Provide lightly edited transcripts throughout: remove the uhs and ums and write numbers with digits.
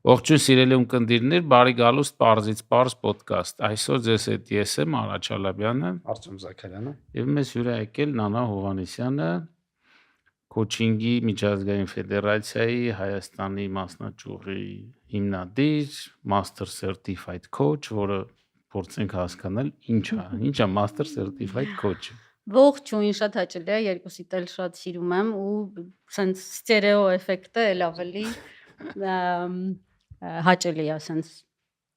Ողջույն սիրելի ունկնդիրներ, բարի գալուստ Պարզից Պարզ ոդկաստ։ Այսօր ձեզ հետ ես եմ Արաջ Ալաբյանը, Արտем Զաքարյանը եւ մեզ հյուր է եկել Նանա Հովհաննիսյանը, Քոչինգի միջազգային ֆեդերացիայի Հայաստանի մասնաճյուղի հիմնադիր, Master Certified Coach, որը փորձենք հասկանալ ինչա Master Certified Coach-ը։ Ողջույն, շատ հաճելի է, երկուսիդ էլ շատ սիրում եմ ու սենց ստերեո էֆեկտը էլ ավելի հաճելի է սենց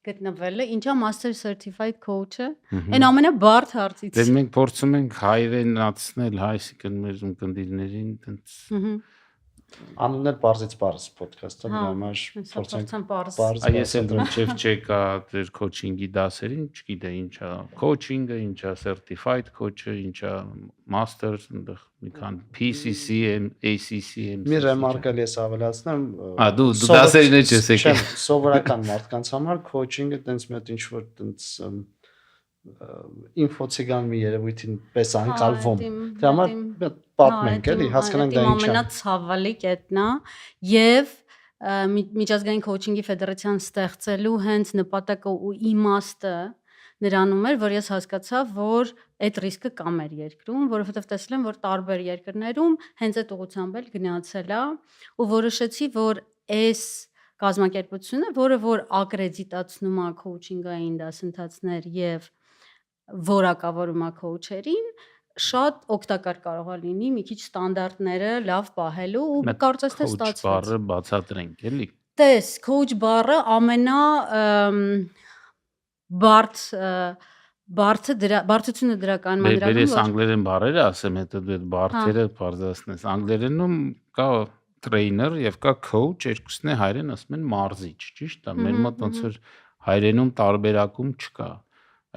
գտնվելը, ինչա Master Certified Coach-ը, այն ամենաբարդ հարցից։ Դե մենք փորձում ենք հայրենացնել, այսինքն մեր ունկնդիրներին տենց Անուններ Պարզից Պարզ ոդկասթը, դրա համար փորձենք Պարզ։ Ես էլ մինչև չեկա դեր քոչինգի դասերին, չգիտեի ինչա քոչինգը, ինչա certified coach-ը, ինչա master, այնտեղ մի քան PCCM, ACCM։ Մի ռեմարկալ ես ավելացնեմ։ Դու դասերին ես եկել։ Սովորական մարդկանց համար քոչինգը տենց մի հատ ինչ որ տենց ինֆոցիգան մի երևույթին պես անկալվում։ Դրա համար պատմենք էլի, հասկանանք դա ինչա։ Ամենացավալի կետն է եւ միջազգային քոչինգի ֆեդերացիան ստեղծելու հենց նպատակը ու իմաստը նրանում էր, որ ես հասկացա, որ այդ ռիսկը կա մեր երկրում, որովհետեւ տեսել եմ, որ տարբեր երկրներում հենց այդ ուղղությամբ էլ գնացել է ու որոշեցի, որ այս կազմակերպությունը, որ ակրեդիտացնում է քոչինգային դասընթացներ եւ որակավորում է քոուչերին, շատ օգտակար կարող է լինի մի քիչ ստանդարտները լավ պահելու ու կարծես թե ստացված։ Քոուչ բառը բացատրենք, էլի։ Տես, քոուչ բառը ամենա բարդությունը դրա կանոնադրակում Բերես անգլերեն բառերը ասեմ, հետո դու այդ բարդերը բարձրացնես։ Անգլերենում կա trainer եւ կա coach, երկուսն է հայերեն ասում են մարզիչ, ճիշտ է։ Մեր մոտ ոնց որ հայերենում տարբերակում չկա։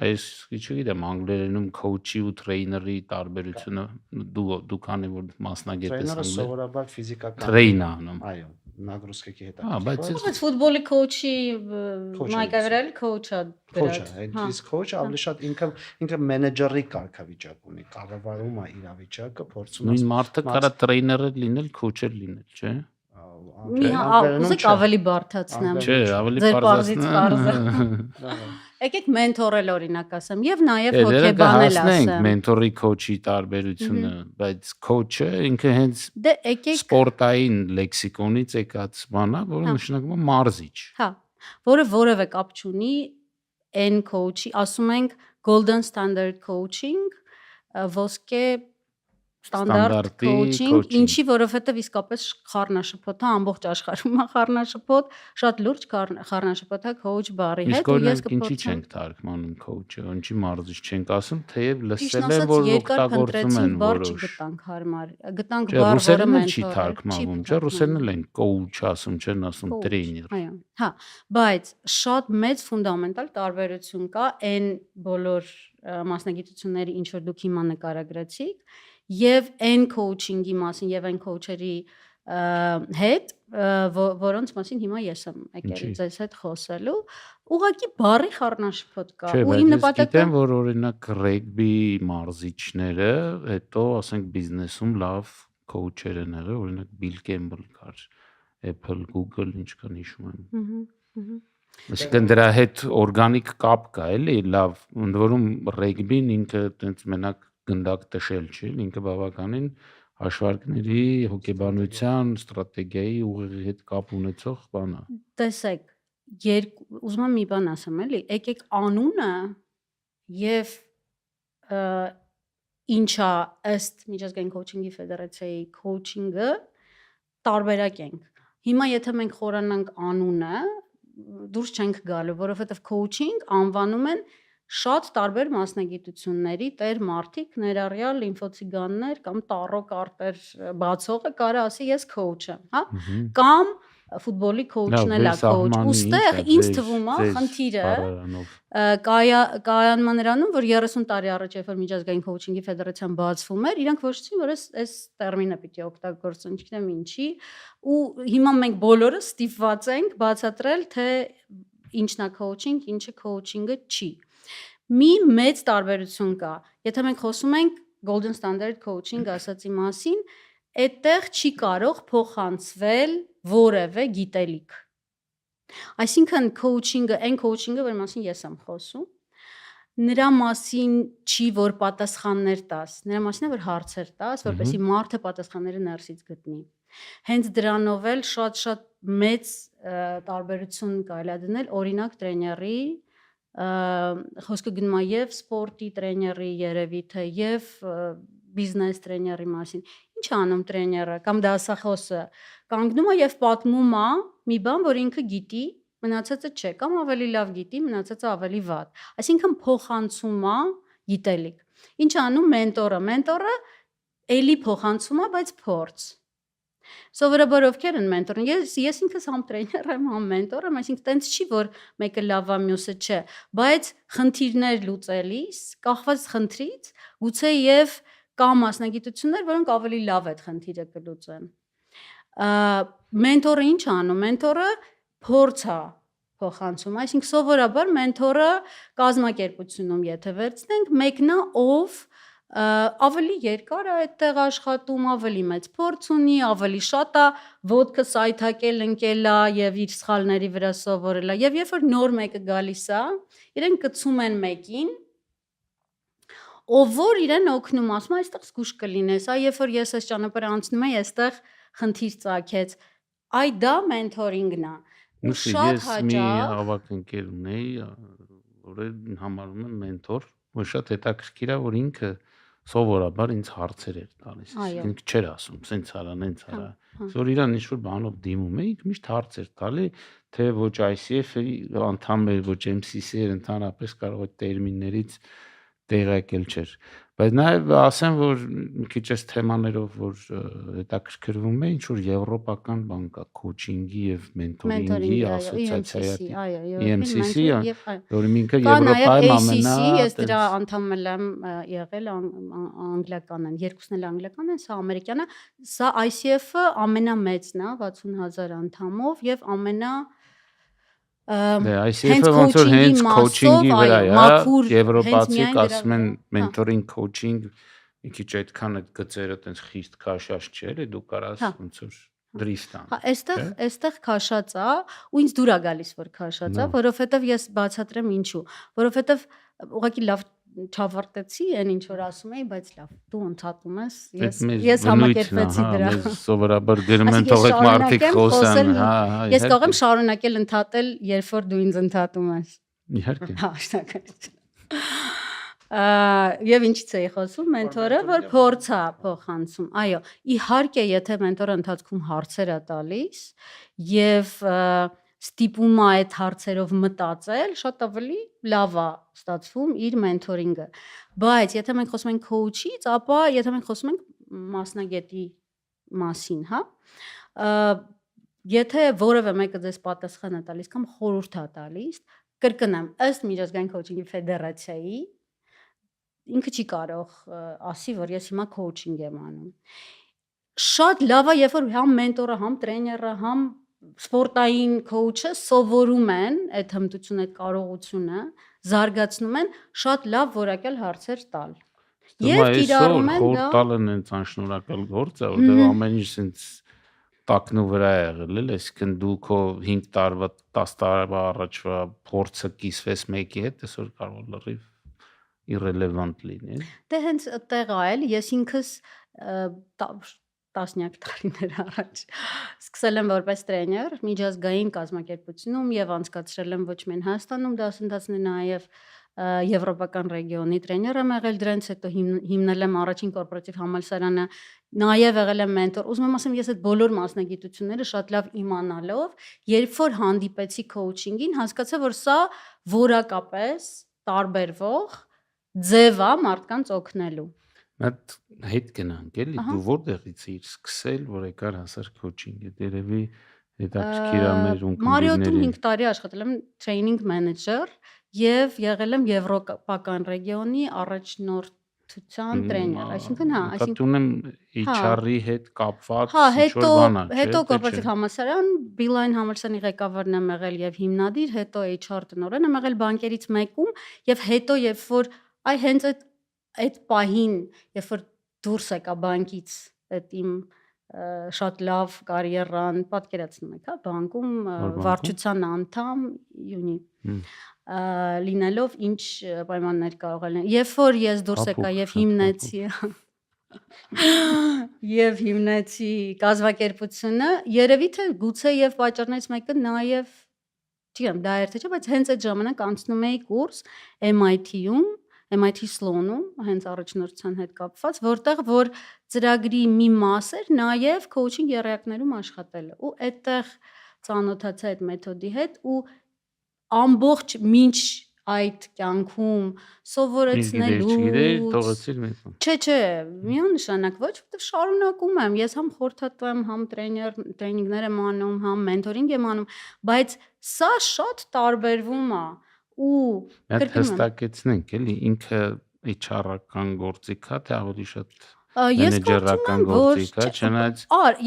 Այս չգիտեմ անգլերենում coach-ի ու trainer-ի տարբերությունը դու քանի որ մասնագետ ես անգլերեն։ Trainer-ը սովորաբար ֆիզիկական train անում։ Այո, նագրուսկեքի հետ։ Բայց ֆուտբոլի coach-ի մայկավերել coach-ը Coach-ը, իսկ coach-ը ավելի շատ ինքը մենեջերի կարգավիճակ ունի, կառավարում է իրավիճակը, փորձում է։ Նույն մարդը կարա trainer-ը լինել, coach-ը լինել, չէ՞։ Ուզեք ավելի բարդացնեմ։ Չէ, ավելի բարդացնեմ։ Եկեք մենթորել օրինակ ասեմ եւ նաեւ հոգեբանել ասեմ։ Մենթորի coach-ի տարբերությունը, բայց coach-ը ինքը հենց սպորտային լեքսիկոնից եկած բան է, որը նշանակում է մարզիչ։ Հա, որը որևէ կապ չունի այն coach-ի, ասում ենք golden standard coaching, ոսկե ստանդարտ coaching, ինչի որովհետև իսկապես խառնաշփոթ է ամբողջ աշխարհում է խառնաշփոթ, շատ լուրջ խառնաշփոթ է coach բառի հետ ու ես կփորձեմ։ Ինչի չենք թարգմանում coach-ը, ինչի մարզիչ չենք ասում, թեև լսել եմ որ օգտագործում են որոշ։ Գտանք հարմար, գտանք բառ, որը մենք չի թարգմանվում, չէ՞, ռուսերեն էլ են coach ասում, չեն ասում trainer։ Այո, հա, բայց շատ մեծ ֆունդամենտալ տարբերություն կա այն բոլոր մասնագիտությունների, ինչ որ դուք հիմա նկարագրեցիք, եւ այն coaching-ի մասին եւ այն coach-երի հետ, որոնց մասին հիմա ես եմ եկել ձեզ հետ խոսելու, ուղղակի բառի խառնաշփոթ կա ու իմ նպատակը գիտեմ որ օրինակ ռեգբի մարզիչները հետո ասենք բիզնեսում լավ coach-եր են եղել, օրինակ Bill Campbell կար, Apple, Google, ինչ կան հիշում եմ։ Այսինքն դրա հետ օրգանիկ կապ կա, էլի, լավ, ընդ որում ռեգբին ինքը տենց մենակ գնդակ տշել չի, ինքը բավականին հաշվարկների, հոգեբանության, ստրատեգիայի ուղեղի հետ կապ ունեցող բան է։ Տեսեք, ուզում եմ մի բան ասեմ, էլի, եկեք անունը եւ ինչա ըստ միջազգային քոչինգի ֆեդերացիայի քոչինգը տարբերակենք։ Հիմա եթե մենք խորանանք անունը, դուրս չենք գալու, որովհետեւ քոչինգ անվանում են շատ տարբեր մասնագիտությունների տեր մարդիկ, ներառյալ ինֆոցիգաններ կամ տարո կարտեր բացողը կարա ասի ես coach եմ, հա? Կամ ֆուտբոլի coach-ն էլ է coach։ Ոստեղ ինձ թվում է խնդիրը կայանման նրանում, որ 30 տարի առաջ երբ որ միջազգային քոչինգի ֆեդերացիան բացվում էր, իրանք որոշեցին, որ այս տերմինը պիտի օգտագործեն, չգիտեմ ինչի, ու հիմա մենք բոլորը ստիպված ենք բացատրել, թե ինչն է coaching, ինչը coaching-ը չի։ Մի մեծ տարբերություն կա։ Եթե մենք խոսում ենք golden standard coaching ասացի մասին, այդտեղ չի կարող փոխանցվել որևէ գիտելիք։ Այսինքն coaching-ը, այն coaching-ը, որ մասին ես եմ խոսում, նրա մասին չի, որ պատասխաններ տաս, նրա մասին է, որ հարցեր տաս, որպեսզի մարդը պատասխանները ներսից գտնի։ Հենց դրանով էլ շատ մեծ տարբերություն կարելի է դնել, օրինակ տրեյների, խոսքը գնում է եւ սպորտի տրեյների երևի թե եւ բիզնես տրեյների մասին։ Ինչ է անում տրեյները կամ դասախոսը, կանգնում է եւ պատմում է մի բան, որ ինքը գիտի, մնացածը չէ, կամ ավելի լավ գիտի, մնացածը ավելի վատ։ Այսինքն փոխանցում է գիտելիք։ Ինչ անում մենտորը էլի փոխանցում է, բայց փորձ։ Սովորաբար ովքեր են մենտորն։ Ես ինքս համ տրեյներ եմ, համ մենտոր եմ, այսինքն տենց չի, որ մեկը լավ է, մյուսը չէ, բայց խնդիրներ լուծելիս, կախված խնդրից, գուցե եւ կա մասնագիտություններ, որոնք ավելի լավ այդ խնդիրը կլուծեն։ Մենտորը ինչ անում։ Մենտորը փորձ է փոխանցում, այսինքն սովորաբար մենտորը կազմակերպությունում եթե վերցնենք, մեկն է, ով ավելի երկար է այդտեղ աշխատում, ավելի մեծ փորձ ունի, ավելի շատ է ոտքը սայթակել ընկել է եւ իր սխալների վրա սովորել է։ Եվ երբ որ նոր մեկը գալիս է, իրեն կցում են մեկին, ով որ իրեն օգնում, ասում է, այստեղ զգուշ կլինես, այ երբ որ ես այս ճանապարհը անցնում եմ, այստեղ խնդիր ծագեց։ Այ դա մենթորինգն է։ Ես մի ավակ ընկեր ունեի, որը համարում են մենթոր, որ շատ հետաքրքիր է, որ ինքը սովորաբար ինձ հարցեր էր տալիս, ինքը չէր ասում, սենց արա, նենց արա, որ իրան ինչ-որ բանով դիմում է, ինքը միշտ հարց էր տալի, թե ոչ ICF-ի անդամ էր, ոչ MCC-էր, ընդհանրապես կարող է տերմիններից տեղեկել չէր, բայց նաև ասեմ, որ մի քիչ այս թեմաներով, որ հետաքրքրվում է, ինչ-որ եվրոպական բան կա, քոչինգի եւ մենթորինգի ասոցիացիայի, EMCC, որը ինքը Եվրոպայում ամենա ես դրա անդամ եմ եղել, անգլիական են, երկուսն էլ անգլիական են, սա ամերիկյան է, սա ICF-ը ամենամեծն է, 60,000 անդամով եւ ամենա ICF-ը ոնց որ հենց քոչինգի վրա է, եվրոպացիք ասում են մենթորինգ քոչինգ, մի քիչ այդքան այդ գծերը տենց խիստ քաշած չէ, դու կարաս ոնց որ դրիստան։ Այստեղ քաշած է, ու ինձ դուր է գալիս, որ քաշած է, որովհետև ես բացատրեմ ինչու, որովհետև ուղղակի լավ չավարտեցի, այն ինչ որ ասում էի, բայց լավ, դու ընդհատում ես, ես համակերպվեցի դրա։ Սովորաբար գրում են թողեք մարդիկ խոսան, ես կարող եմ շարունակել ընդհատել, երբ որ դու ինձ ընդհատում ես։ Իհարկե։ Շնորհակալություն։ Եվ ինչից էի խոսում, մենթորը, որ փորձ է փոխանցում։ Այո, իհարկե, եթե մենթորը ընթացքում հարցեր է տալիս եւ ստիպում է այդ հարցերով մտածել, շատ ավելի լավ է ստացվում իր մենթորինգը։ Բայց եթե մենք խոսում ենք քոուչից, ապա եթե մենք խոսում ենք մասնագետի մասին, հա, եթե որևէ մեկը ձեզ պատասխան է տալիս կամ խորհուրդ է տալիս, կրկնեմ, ըստ միջազգային քոուչինգի ֆեդերացիայի, ինքը չի կարող ասի, որ ես հիմա քոուչինգ եմ անում։ Շատ լավ է, երբ որ համ մենտորը, համ տրեյները, համ սպորտային քոուչը սովորում են այդ հմտությունը, այդ կարողությունը, զարգացնում են, շատ լավ որակյալ հարցեր տալ։ Եվ կիրառում են դա։ Խորտալը նենց անշնորհակալ գործ է, որտեղ ամեն ինչ սենց տակնու վրա է եղել, այսինքն դու քո 5 տարվա, 10 տարվա առաջվա փորձը կիսվես մեկի հետ, այսօր կարող է լրիվ irrelevant լինի։ Դե հենց այդտեղ է, ես ինքս տասնյակ տարիներ առաջ սկսել եմ որպես տրեյներ միջազգային կազմակերպությունում եւ անցկացրել եմ ոչ միայն Հայաստանում դասընթացներ, նաեւ եվրոպական ռեգիոնի տրեյներ եմ եղել, դրանից հետո հիմնել եմ առաջին կորպորատիվ համալսարանը, նաեւ եղել եմ մենտոր։ Ուզում եմ ասեմ, ես այդ բոլոր մասնագիտությունները շատ լավ իմանալով, երբ որ հանդիպեցի քոուչինգին, հասկացա, որ սա որակապես տարբերվող ձև է մարդկանց օգնելու։ Այդ հետ գնանք էլի, դու որտեղից էիր սկսել, որ եկար հասար քոչինգը, դերևի հետաքրքիր է մեր ունկնդիրներին։ Մարիոտում 5 տարի աշխատել եմ տրեյնինգ մենեջեր եւ եղել եմ եվրոպական ռեգիոնի առաջնորդության տրեյներ, այսինքն հա, այսինքն ունեմ HR-ի հետ կապված ինչ-որ բան է, չէ՞։ Հետո կորպորատիվ համալսարան, Beeline համալսարանի ղեկավարն եմ եղել եւ հիմնադիր, հետո HR տնօրեն եմ եղել բանկերից մեկում եւ հետո երբ որ հենց այդ պահին, երբ որ դուրս եկա բանկից, այդ իմ շատ լավ կարիերան պատկերացնում եք, հա, բանկում բանկում? վարչության անդամ յունի լինելով ինչ պայմաններ կարող են լինել։ Երբ որ ես դուրս Հապուկ, եկա եւ շատ հիմնեցի եւ հիմնեցի կազմակերպությունը, երևի թե գուցե եւ պատճառներից մեկը նաեւ չգիտեմ, դա էր թե չէ, բայց հենց այդ ժամանակ անցնում էի կուրս MIT-ում, MIT Sloan-ում, հենց առաջնորդության հետ կապված, որտեղ որ ծրագրի մի մաս էր նաեւ coaching եռյակներում աշխատելը։ Ու այդտեղ ծանոթացա այդ մեթոդի հետ ու ամբողջ մինչ այդ կյանքում սովորեցնելու չգիտեի, թողեցիր մեզ։ Չէ, միանշանակ ոչ, որովհետև շարունակում եմ, ես համ խորհրդատու եմ, համ տրեյնինգներ եմ անում, համ մենթորինգ եմ անում, բայց սա շատ տարբերվում է ու Այդ կրկնում եմ, հստակեցնենք, էլի ինքը HR-ական գործիք է, թե ավելի շատ ես կարծում մենեջերական եմ, որ գործիք է, չնայած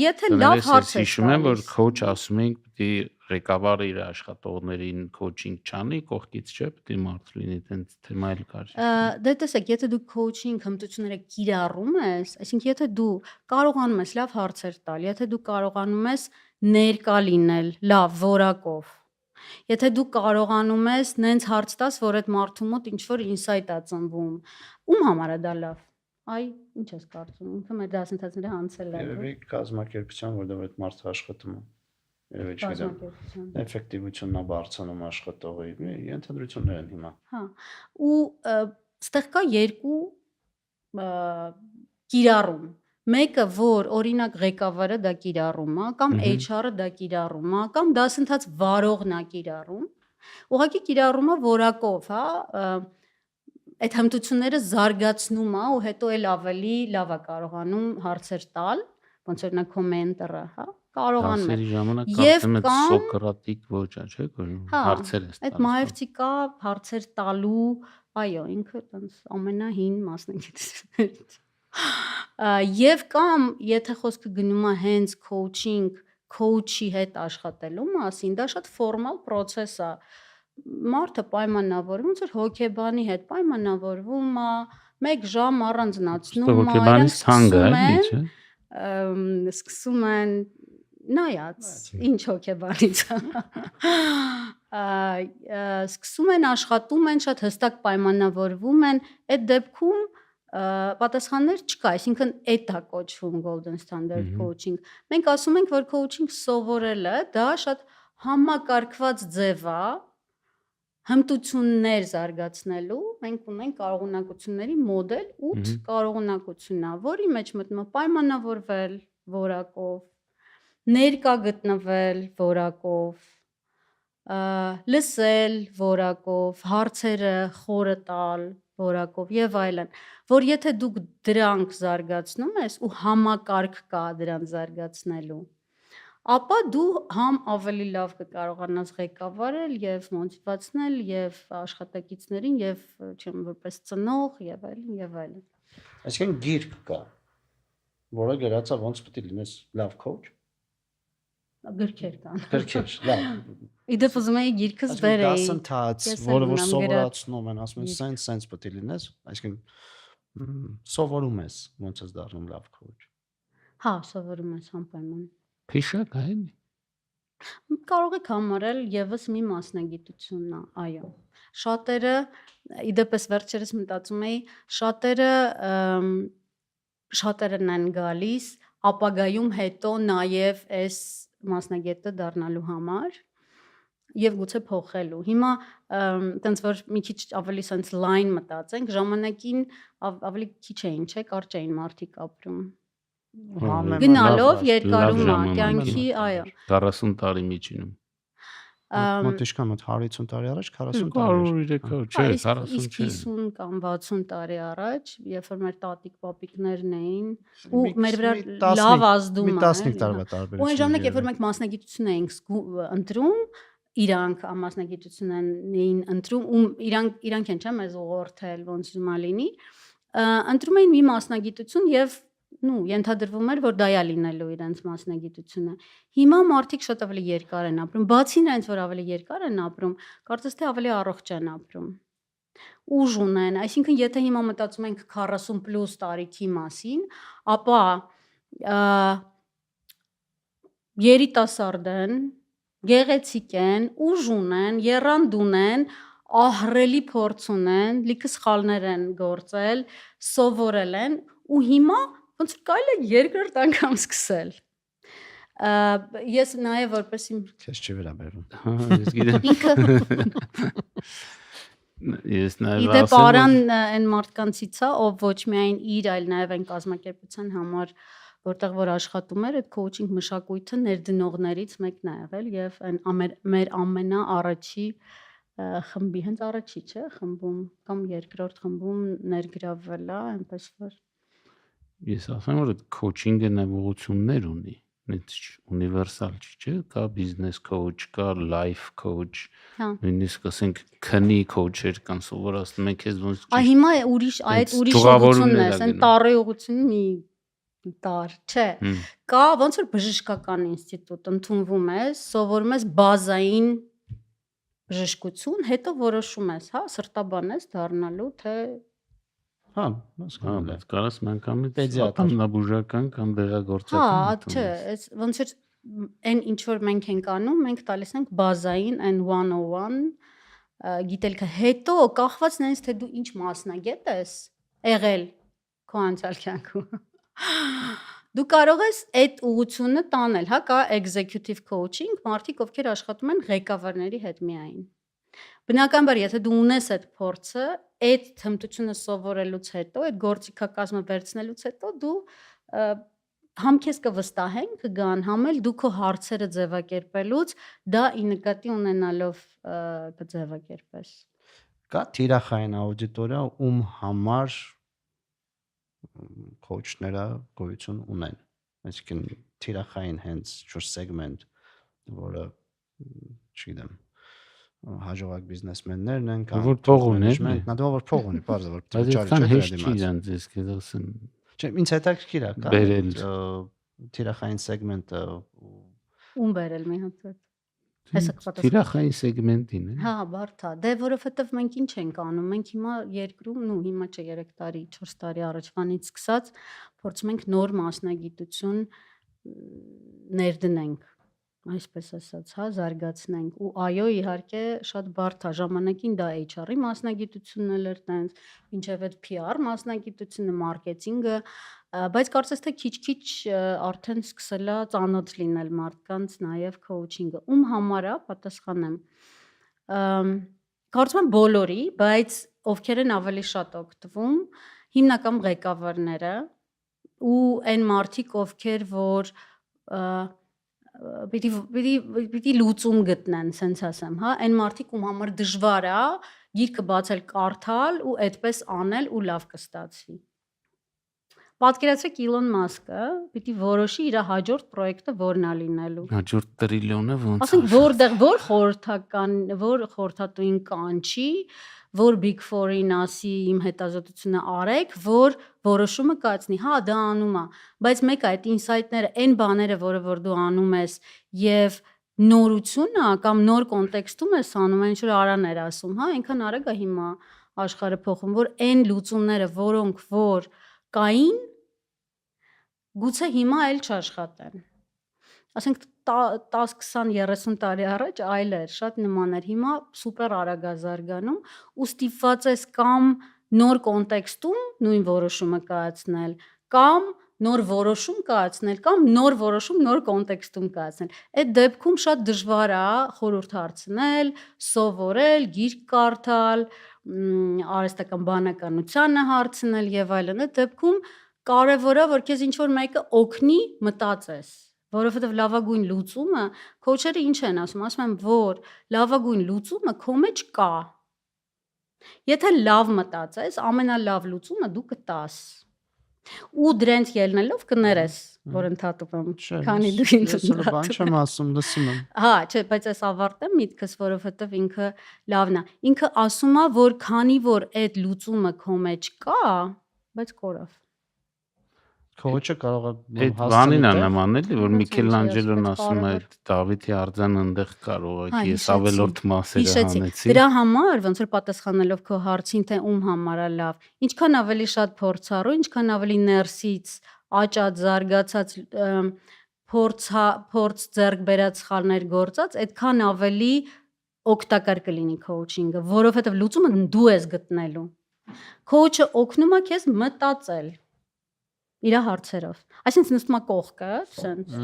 եթե լավ հարց ես է հիշում եմ, որ տալիս, coach ասում ենք, պիտի ղեկավարը իր աշխատողներին coaching չանի, կողքից չէ, պիտի մարդ լինի, տենց թեմա էլ կար։ Դե տեսեք, եթե դու coaching հմտությունները կիրառում ես, այսինքն եթե դու կարողանում ես լավ հարցեր տալ, եթե դու կարողանում ես ներկա լինել լավ որակով, եթե դու կարողանում ես նենց հարց տաս, որ այդ մարդու մոտ ինչ որ ինսայթ է ծնվում, ում համար է դա լավ։ Այ, ինչ ես կարծում, ինքը մեր դասընթացները անցել է։ Երևի կազմակերպության, որտեղ այդ մարդը աշխատում է։ Երևի չգիտեմ, Կազմակերպության։ էֆեկտիվությունն է բարձրանում աշխատողի, ենթադրություններ են հիմա։ Հա, ու ստեղ կա երկու կիրառում։ Մեկը, որ օրինակ ղեկավարը դա կիրառում է, կամ HR-ը դա կիրառում է, կամ դասընթաց վարողն է կիրառում։ Ուղղակի կիրառումը որակով, հա, այդ հմտությունները զարգացնում է ու հետո էլ ավելի լավ է կարողանում հարցեր տալ, ոնց օրինակ քո մենտորը, հա, կարողանում է։ Դասերի ժամանակ Եվ կարծեմ այդ կամ- սոկրատիկ ոճա, չէ՞, որ Հա, հարցեր ես այդ տալիս։ մահևցիկա հարցեր տալու, այո, ինքը տենց ամենահին մասնագիտություններից։ Եվ կամ եթե խոսքը գնում է հենց coaching, coach-ի հետ աշխատելու մասին, դա շատ ֆորմալ process է։ Մարդը պայմանավորվում, ոնց որ հոգեբանի հետ պայմանավորվում է, 1 ժամ առանձնացնում է, Հոգեբանի իրանք ցանգը սկսում էլի, են, չէ՞։ սկսում են նայած, ինչ հոգեբանից է։ Սկսում են աշխատում են, շատ հստակ պայմանավորվում են, այդ դեպքում պատասխաններ չկա, այսինքն այդ է կոչվում golden standard coaching։ Մենք ասում ենք, որ coaching սովորելը դա շատ համակարգված ձև է հմտություններ զարգացնելու, մենք ունենք կարողունակությունների մոդել 8 կարողունակությունն է, որի մեջ մտնում է պայմանավորվել որակով, ներկա գտնվել որակով, լսել որակով, հարցերը խորը տալ որակով եւ այլն, որ եթե դուք դրանք զարգացնում ես ու համակարգ կա դրան զարգացնելու, ապա դու համ ավելի լավ կկարողանաս ղեկավարել եւ մոտիվացնել եւ աշխատակիցներին եւ չեմ որպես ծնող եւ այլն եւ այլն։ Այսինքն գիրք կա, որը գրած է ոնց պետք է լինես լավ coach։ Գրքեր կան։ Գրքեր, լավ։ Իդեպ ուզում էի գիրքս բերեի։ Դասընթաց, Ես էլ որը որ ունեմ սովորացնում են, ասում են գիրք։ սենց պետք է լինես, այսինքն սովորում ես ոնց ես դառնում լավ coach։ Հա, սովորում ես անպայման։ Փիշակ է էլի։ Կարող եք համարել եւս մի մասնագիտությունն է, այո։ Շատերը, իդեպս վերջերս մտածում էի, շատերն են գալիս ապագայում հետո նաև այս մասնագետը դառնալու համար եւ գուցե փոխելու։ Հիմա տենց որ մի քիչ ավելի sense line մտածենք, ժամանակին ավելի քիչ էին, չէ, կարճ էին մարդիկ ապրում։ Գնալով երկարում է կյանքի, այո։ 40 տարի միջինում։ Մոտ իշքան մոտ 150 տարի առաջ, 40 տարի 100-300, չէ, 40 Իսկ չէ։ 50 կամ 60 տարի առաջ, երբ որ մեր տատիկ պապիկներն էին, ու մեր վրա լավ ազդում մի 15 տարվա տարբերություն։ Ու այն ժամանակ, երբ որ մենք մասնագիտություն էինք ընտրում, իրանք մասնագիտությունն էին ընտրում, ու իրանք են չէ՞ մեզ ուղղորդել, ոնց ուզում է լինի, ընտրում էին մի մասնագիտություն եւ ենթադրվում էր, որ դա է լինելու իրենց մասնագիտությունը։ Հիմա մարդիկ շատ ավելի երկար են ապրում, բացի նրանից, որ ավելի երկար են ապրում, կարծես թե ավելի առողջ են ապրում։ Ուժ ունեն, այսինքն եթե հիմա մտածում ենք 40+ տարիքի մասին, ապա երիտասարդ են, գեղեցիկ են, ուժ ունեն, եռանդուն են, ահռելի փորձ ունեն, լիքը սխալներ են գործել, սովորել են ու հիմա ոնց որ կարելի է երկրորդ անգամ սկսել։ Ես նաև որպես իմ Քեզ չի վերաբերում։ Հա, ես գիտեմ։ ինքը Ես նաև իդեպ ասեմ, որ- Արան այն մարդկանցից է, ով ոչ միայն իր, այլ նաև այն կազմակերպության համար, որտեղ որ աշխատում էր, այդ coaching մշակույթը ներդնողներից մեկն է եղել եւ այն մեր ամենաառաջի խմբի, հենց առաջի, չէ, խմբում կամ երկրորդ խմբում ներգրավվել է, այնպես որ Ես ասեմ, որ այդ coaching-ը նաև ուղղություններ ունի։ Այդ ունիվերսալ չի, չէ՞, կա business coach, կա life coach, հա։ նույնիսկ ասենք քնի coach-եր կան, սովորացնում են քեզ ոնց Այ հիմա ուրիշ այդ Հենց ուրիշ ճյուղավորումներ ուղղությունն է, ա այն գնում։ տարի ուղղությունը մի տար, չէ։ Հմ, Կա ոնց որ բժշկական ինստիտուտ, ընդունվում ես, սովորում ես բազային բժշկություն, հետո որոշում ես, հա, սրտաբան ես դառնալու, թե Հա, հա, հասկանալ է։ բայց կարաս մանկամից Պեդիատր։ ատամնաբուժական կամ հա, դեղագործական չէ, այս ոնց որ այն ինչ որ մենք ենք անում, մենք տալիս ենք բազային and 101 գիտելիքը, հետո կախված նրանից թե դու ինչ մասնագետ ես եղել քո անցյալ կյանքում։ Դու կարող ես այդ ուղղությունը տանել, հա, կա executive coaching, մարդիկ ովքեր աշխատում են ղեկավարների հետ միայն։ Բնականաբար, եթե դու ունես այդ փորձը, այդ հմտությունը սովորելուց հետո, այդ գործիքակազմը վերցնելուց հետո դու համ քեզ կվստահեն, կգան, համ էլ դու քո հարցերը ձևակերպելուց դա ի նկատի ունենալով կձևակերպես։ Կա թիրախային աուդիտորիա, ում համար coach-ները գոյություն ունեն։ Այսինքն թիրախային հենց շուտ segment, որը չգիտեմ, հաջողակ բիզնեսմեններն են կամ Որ փող ունեն, management, նա որ փող ունի, բարձր որ բայց վճարի այդքան չէ հեշտ դրա չի դիմաց։ իրան ձեզ քեզ ասեմ։ Չէ, ինձ հետաքրքիր է, կա Բերել։ թիրախային segment-ը Ում բերել մի հատ։ Հեսա կպատասխան։ Թիրախային սեգմենտին է։ Հա, բարդ է։ Դե որովհետև մենք ինչ ենք անում։ Մենք հիմա երկրում, նու հիմա չէ 3 տարի, 4 տարի առաջվանից սկսած փորձում ենք նոր մասնագիտություն ներդնենք, այսպես ասած, հա, զարգացնենք։ Ու այո, իհարկե, շատ բարդ է։ Ժամանակին դա HR-ի մասնագիտությունն էր տենց, ինչև այդ PR մասնագիտությունը, մարքեթինգը, բայց կարծես թե քիչ-քիչ արդեն սկսել է ծանոթ լինել մարդկանց նաև coaching-ը։ Ում համար է, պատասխանեմ։ Կարծում եմ բոլորի, բայց ովքեր են ավելի շատ օգտվում, հիմնական ղեկավարները ու այն մարդիկ, ովքեր որ պիտի լուծում գտնեն, սենց ասեմ, հա, այն մարդիկ ում համար դժվար է գիրքը բացել, կարդալ ու այդպես անել ու լավ կստացվի։ Պատկերացրեք Իլոն Մասկը պիտի որոշի իր հաջորդ պրոյեկտը որն է լինելու։ Հաջորդ տրիլիոնը ոնց Ասենք որտեղ որ խորհրդական, որ խորհրդատուին կանչի, որ Big 4-ին ասի իմ հետազոտությունը արեք, որ որոշումը կայացնի, հա, դա անում է, բայց մեկ այդ ինսայթները, այն բաները, որ դու անում ես եւ նորությունը կամ նոր կոնտեքստում ես անում, ինչ որ Արան էր ասում, հա, այնքան արագ է հիմա աշխարհը փոխում, որ այն լուծումները, որոնք որ կային, գուցե հիմա էլ չաշխատեն։ Ասենք 10, 20, 30 տարի առաջ այլ էր, շատ նման էր, հիմա սուպեր արագ է զարգանում, ու ստիպված ես կամ նոր կոնտեքստում նույն որոշումը կայացնել, կամ նոր որոշում կայացնել, կամ նոր որոշում նոր կոնտեքստում կայացնել։ Այդ դեպքում շատ դժվար է խորհուրդ հարցնել, սովորել, գիրք կարդալ, արհեստական բանականությանը հարցնել եւ այլն։ Այդ դեպքում կարևոր է, որ քեզ ինչ-որ մեկը օգնի մտածես, որովհետև լավագույն լուծումը քոուչերը ինչ են ասում են, որ լավագույն լուծումը քո մեջ կա։ Եթե լավ մտածես, ամենալավ լուծումը դու կտաս։ Ու դրանց ելնելով կներես, որ ընդհատում եմ, քանի դու ինձ ես բան չեմ ասում, լսում եմ։ Հա, չէ, բայց ես ավարտեմ միտքս, որովհետև ինքը լավն է։ Ինքը ասում է, որ քանի որ այդ լուծումը քո մեջ կա, բայց կորավ։ Քոուչը կարող է Այդ բանին է նման էլի, որ Ոնց Միքելանջելոն ասում ասում է ես, Դավիթի արձանը այնտեղ կարող է, Հա, ես հիշեցի, ավելորդ մասերը Հիշեցի։ հանեցի։ Դրա համար, ոնց որ պատասխանելով քո հարցին, թե ում համար է լավ, ինչքան ավելի շատ փորձառու, ինչքան ավելի ներսից աճած, զարգացած փորձ ձեռք բերած սխալներ գործած, այդքան ավելի օգտակար կլինի coaching-ը, որովհետև լուծումը դու ես գտնելու։ Coach-ը օգնում է քեզ մտածել իր հարցերով։ Այսինքն նստում է կողքը, sense։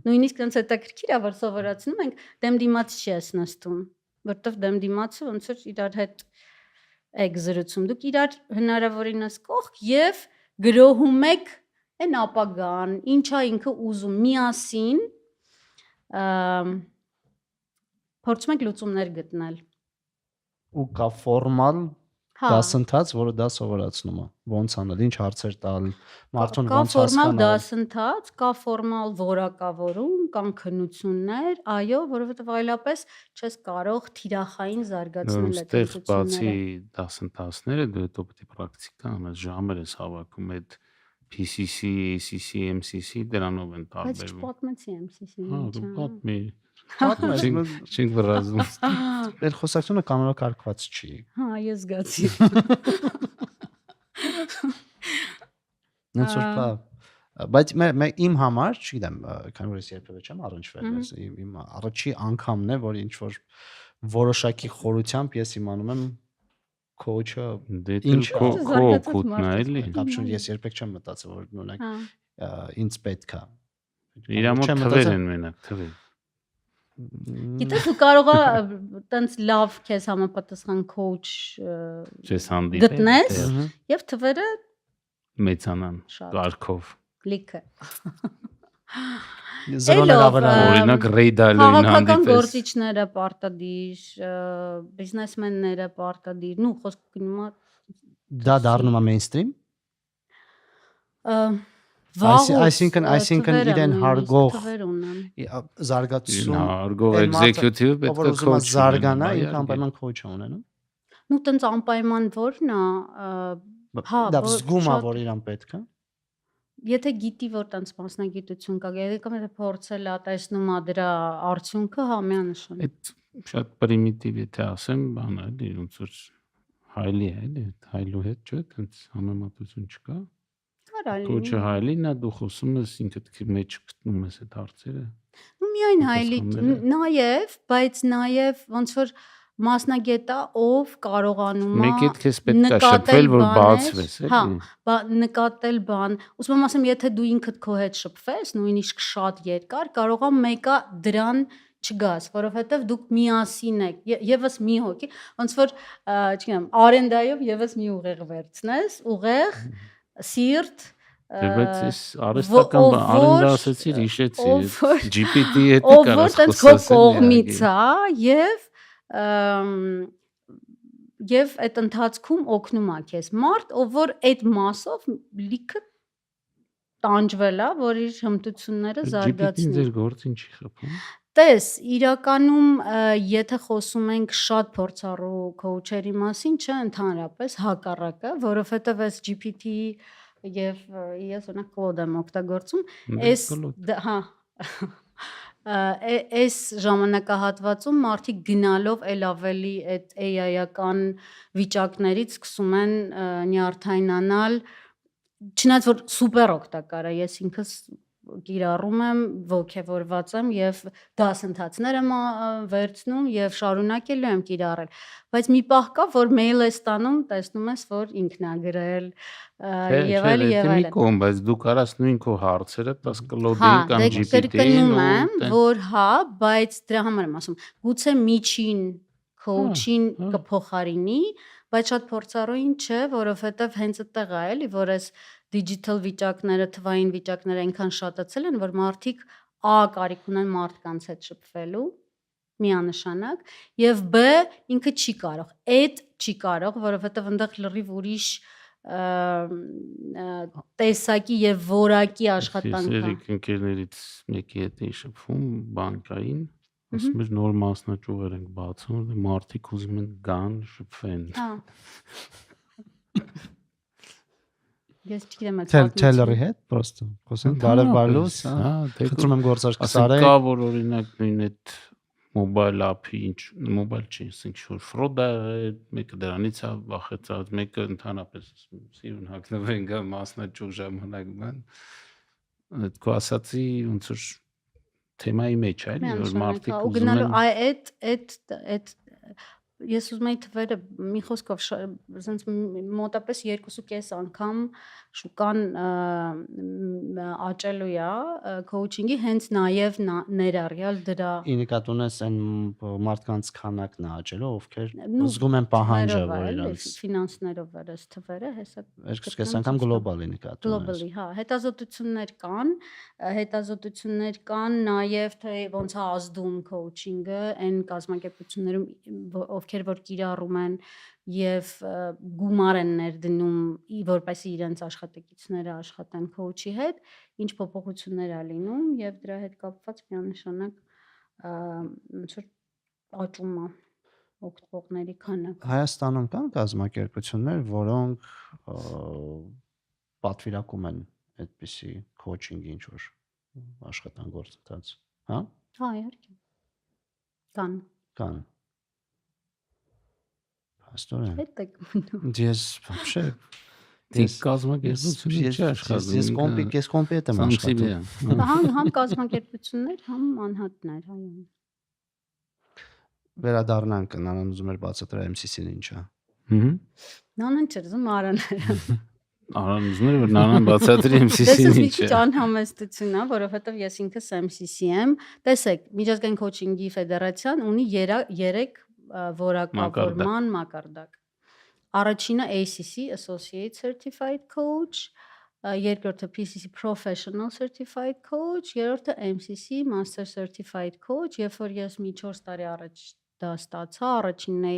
Նույնիսկ այնց հետաքրքիր է, որ սովորացնում ենք դեմ դիմացի չես նստում, որտեվ դեմ դիմացը ոնց որ իրար հետ եք զրուցում։ Դուք իրար հնարավորինս կողք եւ գրոհում եք այն ապագան, ինչա ինքը ուզում միասին փորձում եք լուծումներ գտնել։ Ու կա ֆորմալ Հա, դասընթաց, որը դա սովորացնում է։ Ոնց անել, ինչ հարցեր տալ, մարդուն կա ոնց ֆորմալ հասկանալ։ դասընթաց, կա ֆորմալ որակավորում, կան քննություններ, այո, որովհետև այլապես չես կարող թիրախային զարգացնել այդ Ստեղ բացի քննությունները։ դասընթացները դու հետո պետք է պրակտիկա անես, ժամեր ես հավաքում այդ PCC, ACC, MCC դրանով են Բայց տարբերվում։ չպատմեցի MCC-ին Հա, ինչ դու է։ պատմի։ Պատմես, Չենք վրազում։ Մեր խոսակցությունը կանոնակարգված չի։ Հա, ես զգացի։ Ոնց որ կա։ Բայց իմ համար, չգիտեմ, քանի որ ես երբևէ չեմ առնչվել, ես իմ առաջի անգամն է, որ ինչ որ որոշակի խորությամբ ես իմանում եմ coach-ը Դե ինչ քո Զարգացած օգուտն է, մարդ ես, էլի։ կապշուն ես երբեք չեմ մտածել, որ նույնակ Հա։ ինձ պետք է։ Իր մոտ Չեմ թվեր մտածել- են մենակ, թվեր։ Գիտես դու կարող ես տենց լավ քեզ համապատասխան coach Չես հանդիպել։ գտնես դեռ եւ թվերը մեծանան շատ կարգով։ լիքը։ Զրոներ ավելան։ Օրինակ Ray Dalio-ին Քաղաքական հանդիպես։ գործիչները պարտադիր, բիզնեսմենները պարտադիր, նու խոսք գնում է Դա դառնում է mainstream։ վաղուց, Այսինքն թվեր իրեն եմ հարգող նույնիսկ, թվեր ունեմ։ զարգացում Հարգող այն մարդը, executive պետք ով է ուզում է coach զարգանա, լինի, ինքը անպայման coach է ունենում։ Նու տենց անպայման որն է, հա, Դա որ զգում է, շատ- որ իրան պետք է։ Եթե գիտի, որ տենց մասնագիտություն կա, եթե փորձել է, տեսնում է դրա արդյունքը, հա, միանշան։ Այդ շատ պրիմիտիվ եթե ասեմ, բան է, էլի ոնց որ հայլի է, էլի, հայլու հետ չէ, տենց համեմատություն չկա։ Կարա Կոչը լինի։ հայլին է, դու խոսում ես ինքդ մեջ գտնում ես այդ հարցերը։ Ու միայն հայլի, պատասխանները։ նաև, բայց նաև ոնց որ մասնագետա, ով կարողանում է Մեկ էլ քեզ պետք է նկատել շփվել, որ բաներ, բացվես, հա, էլի։ նկատել բան։ Ուսում եմ ասեմ, եթե դու ինքդ քո հետ շփվես, նույնիսկ շատ երկար, կարող է մեկը դրան չգաս, որովհետև դուք միասին եք, եւս մի հոգի, ոնց որ, չգիտեմ, արենդայով եւս մի ուղեղ վերցնես, ուղեղ, սիրտ, Դե բայց ես արհեստական բան արենდა ասեցիր, հիշեցի, ով որ- GPT հետ ով կարաս որ տենց քո խոսես, էլի, կողմից այգի։ է եւ այդ ընթացքում օգնում է քեզ մարդ, ով որ այդ մասով լիքը տանջվել է, որ իր հմտությունները GPT-ն զարգացնի։ ձեր գործին չի խփում։ Տես, իրականում եթե խոսում ենք շատ փորձառու քոուչերի մասին, չէ, ընդհանրապես հակառակը, որովհետև այս GPT եւ ես օրինակ Claude եմ օգտագործում, այս հա այս ժամանակահատվածում մարդիկ գնալով ել ավելի այդ AI-ական վիճակներից սկսում են նյարդայնանալ, չնայած որ սուպեր օգտակար է, ես ինքս կիրառում եմ, ոգևորված եմ եւ դասընթացներ եմ վերցնում եւ շարունակելու եմ կիրառել, բայց մի պահ կա, որ մեյլ ես ստանում, տեսնում ես, որ ինքն է գրել եւ այլ եւ Մի այլ։ կողմ, բայց դու կարաս նույն քո հարցերը տաս Հա, Claude-ին կամ դե GPT-ին կրկնում ու եմ, տենց- որ հա, բայց դրա համար եմ ասում, գուցե միջին coach-ին հա։ կփոխարինի, բայց շատ փորձառուին չէ, որովհետև հենց այդտեղ է, էլի, որ այս digital վիճակները, թվային վիճակները այնքան շատացել են, որ մարդիկ A կարիք ունեն մարդկանց հետ շփվելու, միանշանակ, եւ B ինքը չի կարող, այդ չի կարող, որովհետև այնտեղ լրիվ ուրիշ տեսակի եւ որակի աշխատանք կա։ Երեք ընկերներից մեկի հետ էի շփվում բանկային, ասում էր նոր մասնաճյուղեր ենք բացում, որ մարդիկ ուզում են գան շփվեն։ Հա։ Ես չգիտեմ այդ Teller-ի հետ պրոստը։ Խոսենք բարև բարլուս, հա, խնդրում եմ գործարք ասենք կսարեք։ կա որ օրինակ նույն այդ mobile app-ի ինչ mobile չի, ասենք շուտ ֆրոդ է, մեկը դրանից է վախեցած, մեկը ընդհանրապես սիրուն հագնվեն գա մասնաճյուղ ժամանակ բան։ Այդ քո ասացի ոնց որ թեմայի մեջ է, էլի, որ մարդիկ ու ուզում գնալու են այդ ես ուզում եի թվերը մի խոսքով ասենց մոտապես 2.5 անգամ շուկան աճելու է coaching-ի հենց նաև ներառյալ դրա ի նկատի ունես այն մարդկանց քանակն է աճելու, ովքեր զգում են պահանջը, որ իրանց ֆինանսներով վերես թվերը, հեսա 2.5 անգամ գլոբալի նկատի ունես։ Globally, հա, հետազոտություններ կան, նաև թե ոնց է ազդում coaching-ը այն կազմակերպություններում, ովքեր որ կիրառում են եւ գումար են ներդնում, որպեսզի իրենց աշխատակիցները աշխատեն coach-ի հետ, ինչ փոփոխություններ է լինում եւ դրա հետ կապված միանշանակ ոնց որ աճում է օգտվողների քանակը։ Հայաստանում կան կազմակերպություններ, որոնք պատվիրակում են այդպիսի coaching-ի ինչ որ աշխատանքորձընթաց, հա? Հա, իհարկե։ Կան։ Աստորեն։ Հետ եք մնում։ Ես вообще դիք կազմակերպությունը չի աշխատում։ Ես կոմպետ եմ աշխատում։ Համ կազմակերպություններ, համ անհատներ, այո։ Վերադառնանք, Նանան ուզում էր բացատրել MCC-ն ինչ է։ Նանան չէ, ուզում Արանը։ Արան ուզում էր որ Նանան բացատրի MCC-ն Դες ինչ մի է։ քիչ անհամեստություն է, որովհետև ես ինքս MCC եմ։ Տեսեք, Միջազգային Coaching-ի Ֆեդերացիան ունի 3 որակավորման մակարդակ։ Առաջինը ACC Associate Certified Coach, երկրորդը PCC Professional Certified Coach, երրորդը MCC Master Certified Coach, երբ որ ես մի 4 տարի առաջ դա ստացա, առաջինն է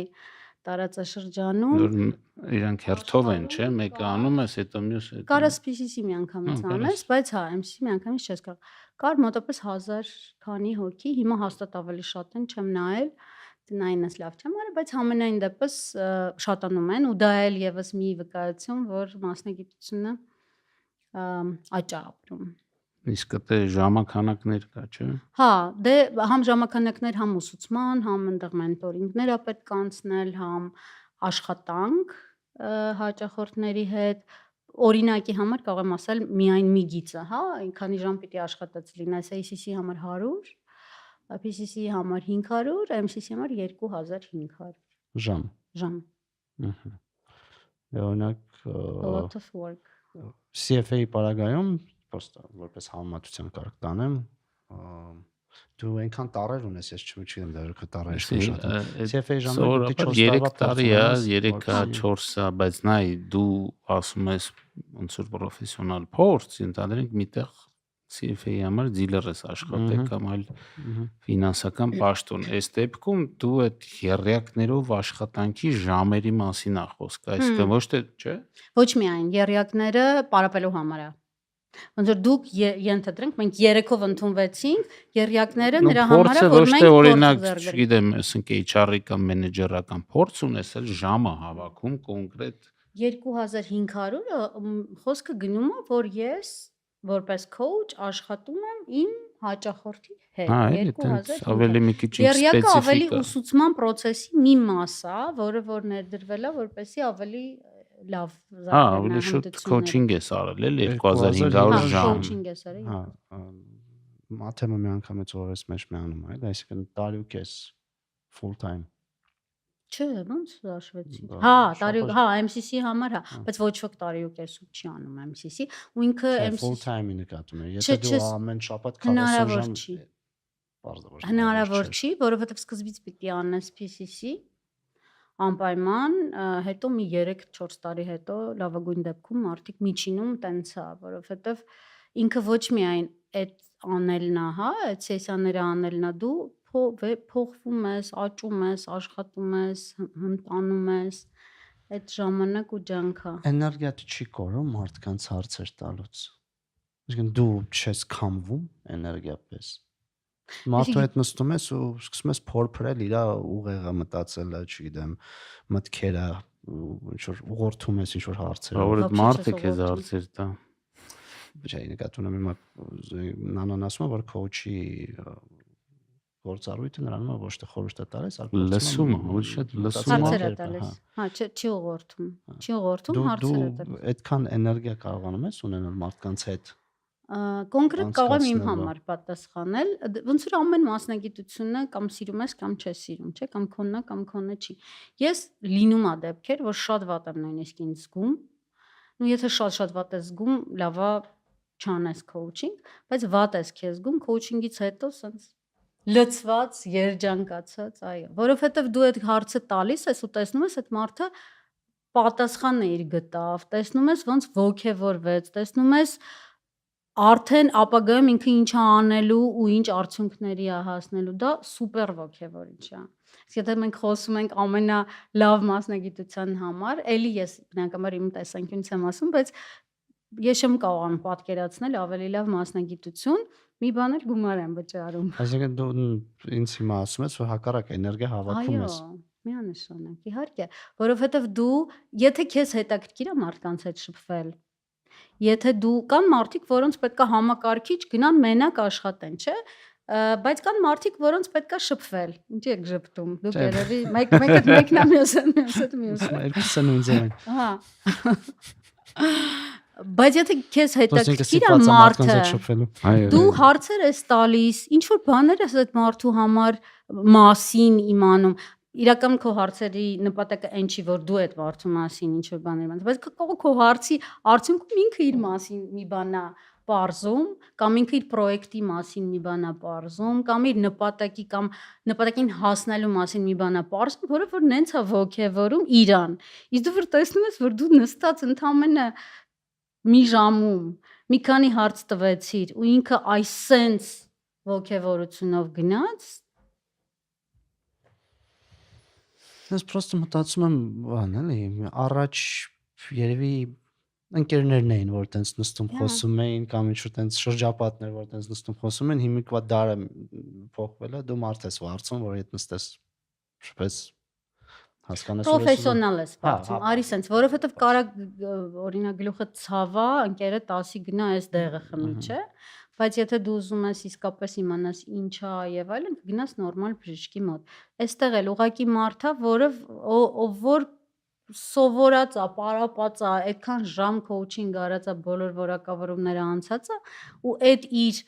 տարածաշրջանում։ Որ իրանք հերթով են, չէ՞, մեկը անում ես, հետո մյուսը։ Կարաս PCC միանգամից անես, բայց հա, MCC միանգամից չես կարող։ Կար մոտապես 1000 քանի հոգի, հիմա հաստատ ավելի շատ են, չեմ նայել, նայնս լավ չեմ արել, բայց համենայն դեպս շատանում են ու դա էլ եւս մի վկայություն, որ մասնագիտությունը աճ է ապրում։ Իսկ դե ժամանակներ կա, չէ՞։ Հա, դե համ ժամանակներ, համ ուսուցման, համ այնտեղ մենտորինգներ է պետք անցնել, համ աշխատանք հաճախորդների հետ։ Օրինակի համար կարող եմ ասել միայն մի գիծը, հա, քանի ժամ պիտի աշխատած լինես ACC համար 100, PCC համար 500, MCC համար 2500 ժամ։ Ահա։ Օրինակ A lot of work։ CFA-ի պարագայում просто որպես համեմատության կարող տանեմ, դու այնքան տարեր ունես, ես չգիտեմ դեռ տարեր ինչ շատ։ CFA-ի ժամանակ դու 4 տարվա 3-4-ա, բայց նայ դու ասում ես ոնց որ պրոֆեսիոնալ փորձ, ընդհանրենք միտեղ CFA-ի համար դիլեր ես աշխատել կամ այլ ֆինանսական պաշտոն։ Այս դեպքում դու այդ երրյակներով աշխատանքի ժամերի մասին է խոսքը, այսինքն ոչ թե, չէ՞։ Ոչ միայն երրյակները պարապելու համար է։ Ոնց որ դուք ենթադրենք մենք 3-ով ընդունվեցինք, երրյակները նրա համար է, որ մենք օրինակ, չգիտեմ, ասենք HR-ի կամ մենեջերական փորձ ունես, էլ ժամը հավաքում կոնկրետ 2500-ը խոսքը գնում է, որ ես որպես coach աշխատում եմ իմ հաճախորդի հետ։ 2000 ավելի մի քիչ երրյակը ավելի ուսուցման process-ի մի մաս է, որը որ ներդրվել է, որպեսզի ավելի լավ զարգանա։ Ավելի շուտ coaching ես արել, էլի 2500 ժամ։ Coaching ես արել։ Հա, մաթեմը մի անգամից օրես մեջ միանում է, այսինքն տարյուկ ես full time։ Չէ, ոնց հաշվեցի։ Հա, տարյուկ, հա, MCC համար հա, բայց ոչ ոք տարյուկ էսու չի անում MCC, ու ինքը MCC full time-ի նկատում եմ։ Եթե դու ամեն շաբաթ 40 ժամ հնարավոր չի, որովհետև սկզբից պիտի անես PCC անպայման, հետո մի 3-4 տարի հետո լավագույն դեպքում մարդիկ միջինում տենց է, որովհետև ինքը ոչ միայն այդ անելն է, հա, այդ սեսիաները անելն է, դու փոխվում ես, աճում ես, աշխատում ես, հմտանում ես, այդ ժամանակ ու ջանք է։ Էներգիա չի կորում մարդկանց հարցեր տալուց։ Այսինքն դու չես քամվում էներգիապես։ Մարդու հետ նստում ես ու սկսում ես փորփրել իր ուղեղը, մտածելը, չգիտեմ, մտքերը, ինչ որ ուղղորդում ես ինչ որ հարցեր։ Որ այդ մարդը քեզ հարցեր տա։ Չէ, նկատում եմ հիմա Նանան ասում է, որ coach-ի գործառույթը նրանում է ոչ թե խորհուրդ տալիս, այլ լսում, ոչ շատ լսում հարցեր տալիս։ Հա, չի ուղղորդում, հարցեր տալիս։ Դու այդքան էներգիա կարողանում ես ունենալ մարդկանց հետ կոնկրետ կարող եմ իմ Անցկացնելը։ համար պատասխանել, ոնց որ ամեն մասնագիտությունը կամ սիրում ես կամ չես սիրում, չէ, կամ քոնն է կամ քոնը չի։ Ես լինում ա դեպքեր, որ շատ վատ եմ նույնիսկ ինձ զգում, ու եթե շատ վատ ես զգում, լավա չանես coaching, բայց վատ ես քեզ զգում, coaching-ից հետո սենց լցված, երջանկացած, այո, որովհետև դու այդ հարցը տալիս ես ու տեսնում ես այդ մարդը պատասխանն իր գտավ, տեսնում ես ոնց ոգևորվեց, տեսնում ես արդեն ապագայում ինքը ինչ է անելու ու ինչ արդյունքների է հասնելու, դա սուպեր ոգևորիչ է։ Իսկ եթե մենք խոսում ենք ամենալավ մասնագիտության համար, էլի ես բնականաբար իմ տեսանկյունից եմ ասում, բայց ես չեմ կարողանում պատկերացնել ավելի լավ մասնագիտություն, մի բան էլ գումար եմ վճարում։ Այսինքն դու ինձ հիմա ասում ես, որ հակառակ էներգիա հավաքում ես։ Այո, միանշանակ, իհարկե, որովհետև դու, եթե քեզ հետաքրքիր է մարդկանց հետ շփվել, եթե դու կան մարդիկ, որոնց պետքա համակարգիչ գնան մենակ աշխատեն, չէ՞, բայց կան մարդիկ, որոնց պետքա շփվել։ Ինչի եք շփտում։ Դուք երևի մեկն է մյուսը։ Երկուսը նույն ձև են։ Ահա։ Բայց եթե քեզ հետաքրքիր է մարդը մարդը, Այո, դու հարցեր ես տալիս, ինչ որ բաներ ես այդ մարդու համար մասին իմանում։ Իրական քո հարցերի նպատակը այն չի, որ դու այդ մարդու մասին ինչ որ բաներ իմանաս, բայց քո հարցի արդյունքում ինքը իր մասին մի բան է պարզում, կամ ինքը իր պրոյեկտի մասին մի բան է պարզում, կամ իր նպատակի կամ նպատակին հասնելու մասին մի բան է պարզում, որը որ նենց է ոգևորում իրան։ Իսկ դու որ տեսնում ես, որ դու նստած ընդամենը մի ժամում մի քանի հարց տվեցիր ու ինքը այսենց ոգևորությունով գնաց, Ես պրոստը մտածում եմ, բան էլի, առաջ երևի ընկերներն էին, որ տենց նստում խոսում էին, կամ ինչ-որ տենց շրջապատներ, որ տենց նստում խոսում են, հիմիկվա դարը փոխվել է, դու մարդ ես վարձում, որ հետ նստես շփես հասկանես պրոֆեսիոնալ ես բարձում, արի սենց, որովհետև կարա օրինակ գլուխը ցավա, ընկերը 10-ի գնա այս դեղը խմի, չէ՞։ Բայց եթե դու ուզում ես իսկապես իմանաս ինչ է եւ այլն, գնաս նորմալ բժշկի մոտ։ Այստեղ էլ ուղակի մարդ է, որ սովորած է, պարապած է, այդքան ժամ coaching արած է, բոլոր որակավորումները անցած է ու այդ իր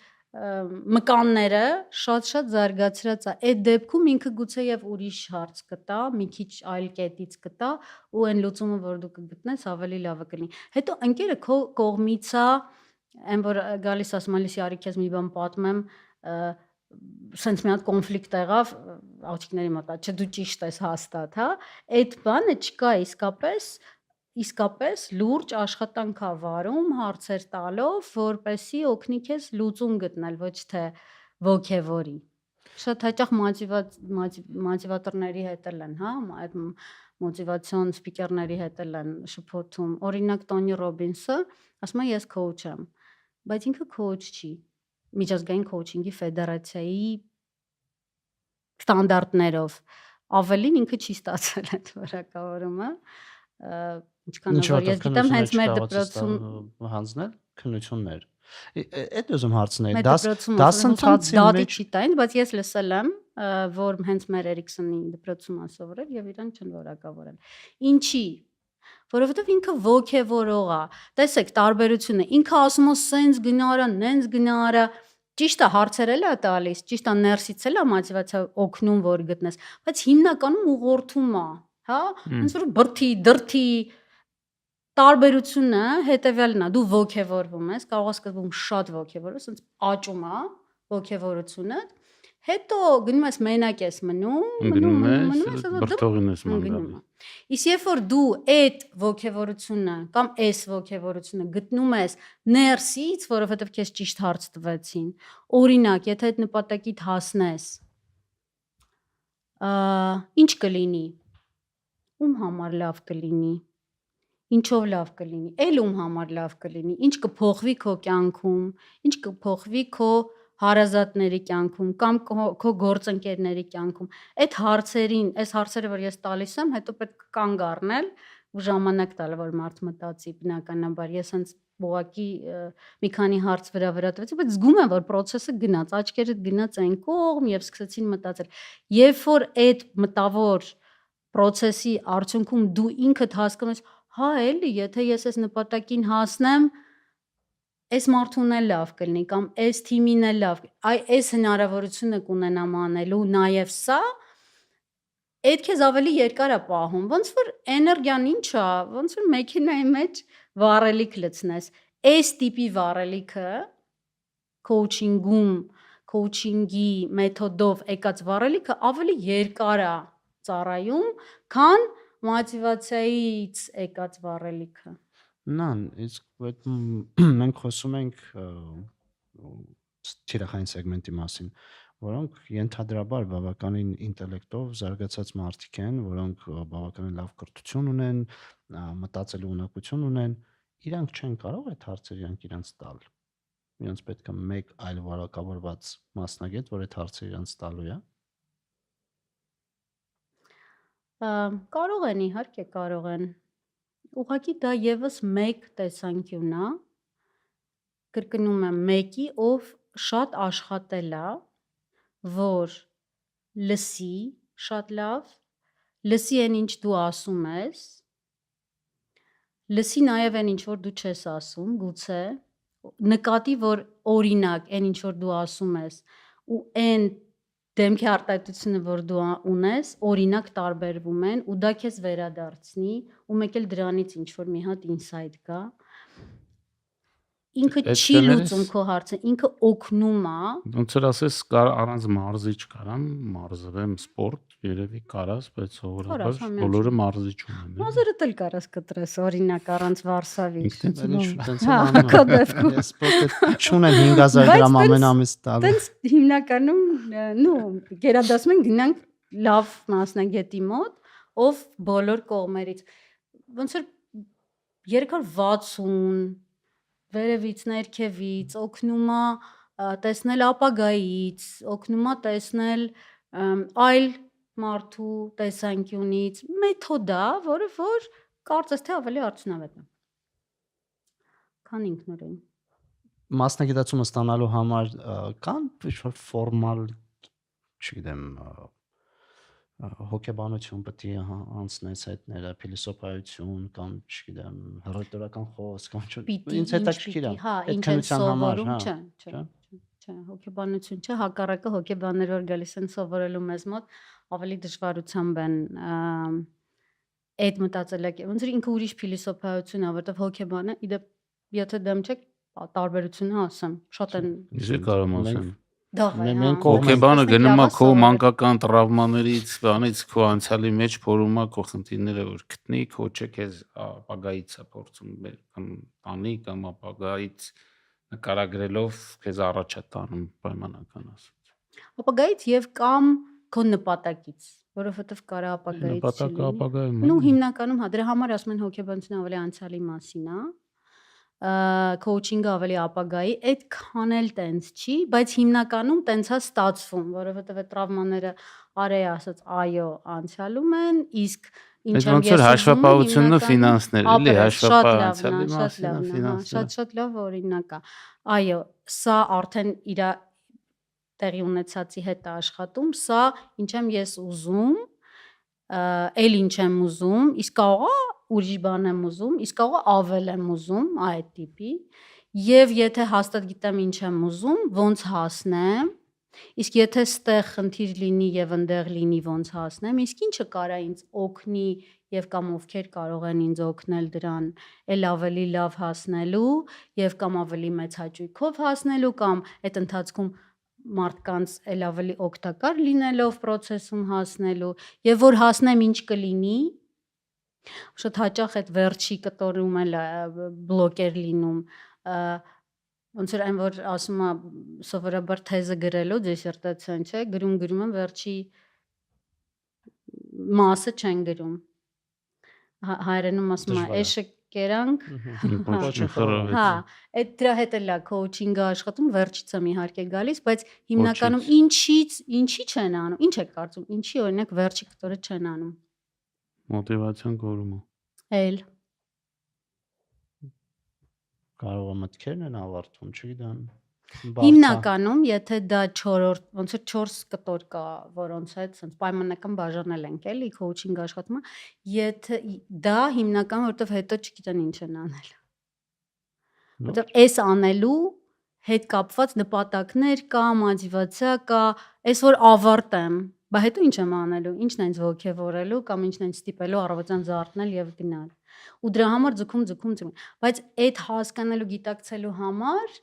մկանները շատ զարգացրած է։ Այդ դեպքում ինքը գուցե եւ ուրիշ հարց կտա, մի քիչ այլ կետից կտա ու այն լուծումը, որ դու կգտնես, ավելի լավը կլինի։ Հետո ընկերը քո կողմից է, այն որ գալիս ասում ալիս արի քեզ մի բան պատմեմ, սենց մի հատ կոնֆլիկտ եղավ աղջիկների մոտ, չէ դու ճիշտ ես հաստատ, հա, այդ բանը չկա իսկապես լուրջ աշխատանք է վարում հարցեր տալով, որպեսի օգնի քեզ լուծում գտնել, ոչ թե ոգևորի։ Շատ հաճախ մոտիվատորների հետ էլ են, հա, այդ մոտիվացիոն սպիկերների հետ էլ են շփոթում։ Օրինակ Տոնի Ռոբինսը ասում է ես քոուչ եմ, բայց ինքը քոուչ չի։ Միջազգային քոուչինգի ֆեդերացիայի ստանդարտներով ավելին ինքը չի ստացել այդ որակավորումը, ինչքան որ ես գիտեմ հենց մեր դպրոցում հանձնել քննություններ։ Այդ ուզում հարցնել, դասընթացի մեջ չի տային, բայց ես լսել եմ, որ հենց մեր Էրիքսոնի դպրոցում է սովորել եւ իրան չեն որակավորել։ Ինչի՞։ Որովհետև ինքը ոգևորող է։ Տեսեք, տարբերությունը, ինքը ասում է սենց գնարա, նենց գնարա, ճիշտ է հարցեր էլ է տալիս, ճիշտ է ներսից էլ է մոտիվացիա օգնում, որ գտնես, բայց հիմնականում ուղղորդում է, հա, ոնց որ բրթի, դրթի տարբերությունը հետևյալն է, դու ոգևորվում ես, կարող ես սկզբում շատ ոգևորես, սենց աճում է ոգևորությունը, հետո գնում ես մենակ ես մնում, բրթողին ես մնում։ Իսկ երբ որ դու այդ ոգևորությունը կամ այս ոգևորությունը գտնում ես ներսից, որովհետև քեզ ճիշտ հարց տվեցին, օրինակ, եթե այդ նպատակիդ հասնես, ինչ կլինի, ում համար լավ կլինի, ինչով լավ կլինի, էլ ում համար լավ կլինի, ինչ կփոխվի քո կյանքում, ինչ կփոխվի քո հարազատների կյանքում կամ քո գործընկերների կյանքում, այդ հարցերին, այս հարցերը, որ ես տալիս եմ, հետո պետք է կանգ առնել ու ժամանակ տալ, որ մարդ մտածի, բնականաբար, ես հենց ուղղակի մի քանի հարց վրա տվեցի, բայց զգում եմ, որ process-ը գնաց, աչքերդ գնաց այն կողմ եւ սկսեցին մտածել։ Երբ որ այդ մտավոր process-ի արդյունքում դու ինքդ հասկանում ես, հա էլի, եթե ես այս նպատակին հասնեմ, այս մարդուն էլ լավ կլինի կամ այս թիմին էլ լավ, այս հնարավորությունը կունենամ անելու, նաև սա այդ քեզ ավելի երկար է պահում, ոնց որ էներգիան ինչ է, ոնց որ մեքենայի մեջ վառելիք լցնես, այս տիպի վառելիքը քոուչինգի մեթոդով եկած վառելիքը ավելի երկար է ծառայում, քան մոտիվացիայից եկած վառելիքը։ Նան, իսկ մենք խոսում ենք թիրախային սեգմենտի մասին, որոնք ենթադրաբար բավականին ինտելեկտով զարգացած մարդիկ են, որոնք բավականին լավ կրթություն ունեն, մտածելու ունակություն ունեն, իրանք չեն կարող այդ հարցերը իրանք տալ։ Իրանք պետք է մեկ այլ վարակավորված մասնագետ, որ այդ հարցերը իրանք տալու է։ Կարող են, իհարկե կարող են։ Ուղղակի դա եւս մեկ տեսանկյուն է, կրկնում եմ, մեկի, ով շատ աշխատել է, որ լսի շատ լավ, լսի այն ինչ դու ասում ես, լսի նաև այն ինչ որ դու չես ասում, գուցե նկատի, որ օրինակ այն ինչ որ դու ասում ես ու այն դեմքի արտահայտությունը, որ դու ունես, օրինակ տարբերվում են ու դա քեզ վերադարձնի ու մեկ էլ դրանից ինչ որ մի հատ ինսայթ կա։ Ինքը չի լուծում քո հարցը, ինքը օգնում է։ Ոնց որ ասես, առանց մարզիչ կարամ մարզվեմ սպորտ, երևի կարաս, բայց սովորաբար բոլորը մարզիչ ունեն։ Մազերը դել կարաս կտրես, օրինակ առանց Վարշավի։ Սպորտը չունեն 5000 դրամ ամեն ամիս տալու։ Տենց հիմնականում, գերադասում են գնանք լավ մասնագետի մոտ, ով բոլոր կողմերից ոնց որ 360 վերևից ներքևից օգնում է տեսնել ապագայից, օգնում է տեսնել այլ մարդու տեսանկյունից, մեթոդ է, որը որ կարծես թե ավելի արդյունավետ է, քան ինքնուրույն։ Մասնագիտացումը ստանալու համար կան ինչ-որ ֆորմալ, չգիտեմ, հոգեբանություն պետք է անցնես այդները, փիլիսոփայություն կամ, չգիտեմ, հռետորական խոսք կամ ինձ հետաքրքիր է։ Հա, ինչ են սովորում, չէ, հոգեբանություն չէ, հակառակը հոգեբաններ որ գալիս են սովորելու մեզ մոտ, ավելի դժվարությամբ են այդ մտածելակերպ, ոնց որ ինքը ուրիշ փիլիսոփայություն է, որտեղ հոգեբանը, իդեպ, եթե դեմ չեք, տարբերությունը ասեմ, շատ են։ Իսկ կարամ ասեմ։ Մենք հոգեբանը գնում է քո մանկական տրավմաներից, բանից քո անցյալի մեջ փորում է քո խնդիրները որ գտնի, քո չէ քեզ ապագայից է փորձում կամ տանի կամ ապագայից նկարագրելով քեզ առաջ է տանում պայմանական ասած։ Ապագայից եւ կամ քո նպատակից, որովհետեւ կարա ապագայից նպատակը լինի։ ապագայում է։ Նու հիմնականում հա դրա համար ասում են հոգեբանությունը ավելի անցյալի մասին է։ Քոուչինգը ավելի ապագայի, այդքան էլ տենց չի, բայց հիմնականում տենց է ստացվում, որովհետև այդ տրավմաները արեի ասած այո անցյալում են, իսկ ինչ եմ ես հաշվապահությունն ու ֆինանսները, էլի հաշվապահ անցյալի մասին, շատ լավ օրինակ է։ Այո, սա արդեն իր տեղի ունեցածի հետ է աշխատում, սա ինչ եմ ես ուզում, էլ ինչ եմ ուզում, իսկ կարող է ուրիշ բան եմ ուզում, իսկ կարող է ավել եմ ուզում, այդ տիպի, եւ եթե հաստատ գիտեմ ինչ եմ ուզում, ոնց հասնեմ, իսկ եթե ստեղ խնդիր լինի եւ ընդեղ լինի ոնց հասնեմ, իսկ ինչը կարա ինձ օգնի եւ կամ ովքեր կարող են ինձ օգնել դրան, էլ ավելի լավ հասնելու եւ կամ ավելի մեծ հաճույքով հասնելու կամ այդ ընթացքում մարդկանց էլ ավելի օգտակար լինելով process-ում հասնելու եւ որ հասնեմ ինչ կլինի շատ հաճախ այդ վերջի կտորում էլ բլոկեր լինում ոնց որ այն որ ասում է սովորաբար թեզը գրելու դիսերտացիան չէ գրում եմ վերջի մասը չեն գրում հայերենում ասում է էշը կերանք հա այդ դրա հետ էլ է քոուչինգը աշխատում վերջից եմ իհարկե գալիս բայց հիմնականում ինչի չեն անում ինչ եք կարծում ինչի օրինակ վերջի կտորը չեն անում մոտիվացիան կորումը էլ կարող է մտքերն են ավարտվում չգիտեմ հիմնականում եթե դա 4-րդ ոնց որ 4 կտոր կա որոնց հետ sense պայմանական բաժանել ենք էլի քոուչինգ աշխատումը եթե դա հիմնական որովհետև հետո չգիտեն ինչ են անել որտեղ էս անելու հետ կապված նպատակներ կա, մոտիվացիա կա, այս որ ավարտեմ, բա հետո ինչ եմ անելու, ինչն է ինձ ոգևորելու կամ ինչն է ինձ ստիպելու առավոտյան զարթնել եւ գնալ։ Ու դրա համար ձգում, բայց այդ հասկանալու, գիտակցելու համար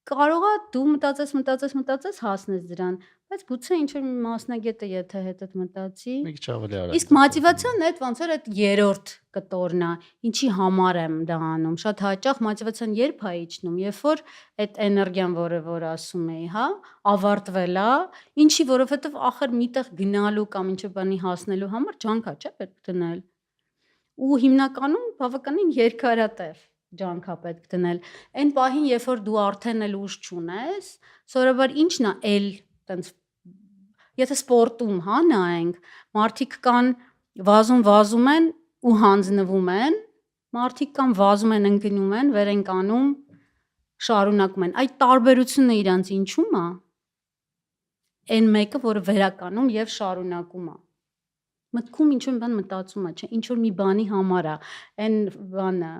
կարողա դու մտածես հասնես դրան, բայց գուցե ինչ որ մի մասնագետը եթե հետդ մտածի, Մի քիչ ավելի արագ։ իսկ մոտիվացիան այդ ոնց որ այդ երրորդ կտորն է, ինչի համար եմ դա անում։ Շատ հաճախ մոտիվացիան երբ է իջնում, երբ որ այդ էներգիան, որ ասում էի, հա, ավարտվել է, ինչի որովհետև ախր միտեղ գնալու կամ ինչ-որ բանի հասնելու համար ջանք է, չէ՞, պետք դնել։ Ու հիմնականում բավականին երկարատև ջանք է պետք դնել։ Այն պահին, երբ որ դու արդեն էլ ուժ չունես, սովորաբար ինչն է էլ տենց եթե սպորտում, հա, նայենք, մարդիկ կան վազում են ու հանձնվում են, մարդիկ կան վազում են, ընկնում են, վեր են կանում, շարունակում են։ Այդ տարբերությունը իրանց ինչու՞մ է։ Այն մեկը, որը վերականում եւ շարունակում է։ Մտքում ինչ-որ բան մտածում է, չէ, ինչ որ մի բանի համար է։ Այն բանը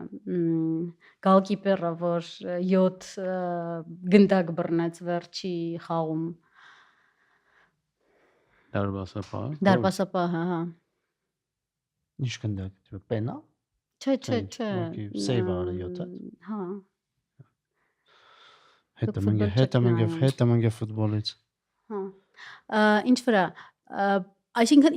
Գալկիպերը, որ 7 գնդակ բռնեց վերջի խաղում։ Դարպասապահ, հա։ Ինչ գնդակ, պենա։ Չէ։ Սեյվ արի 7-ը։ Հա։ Հետը մնգե ֆուտբոլից։ Հա։ Ինչ վրա։ Այսինքն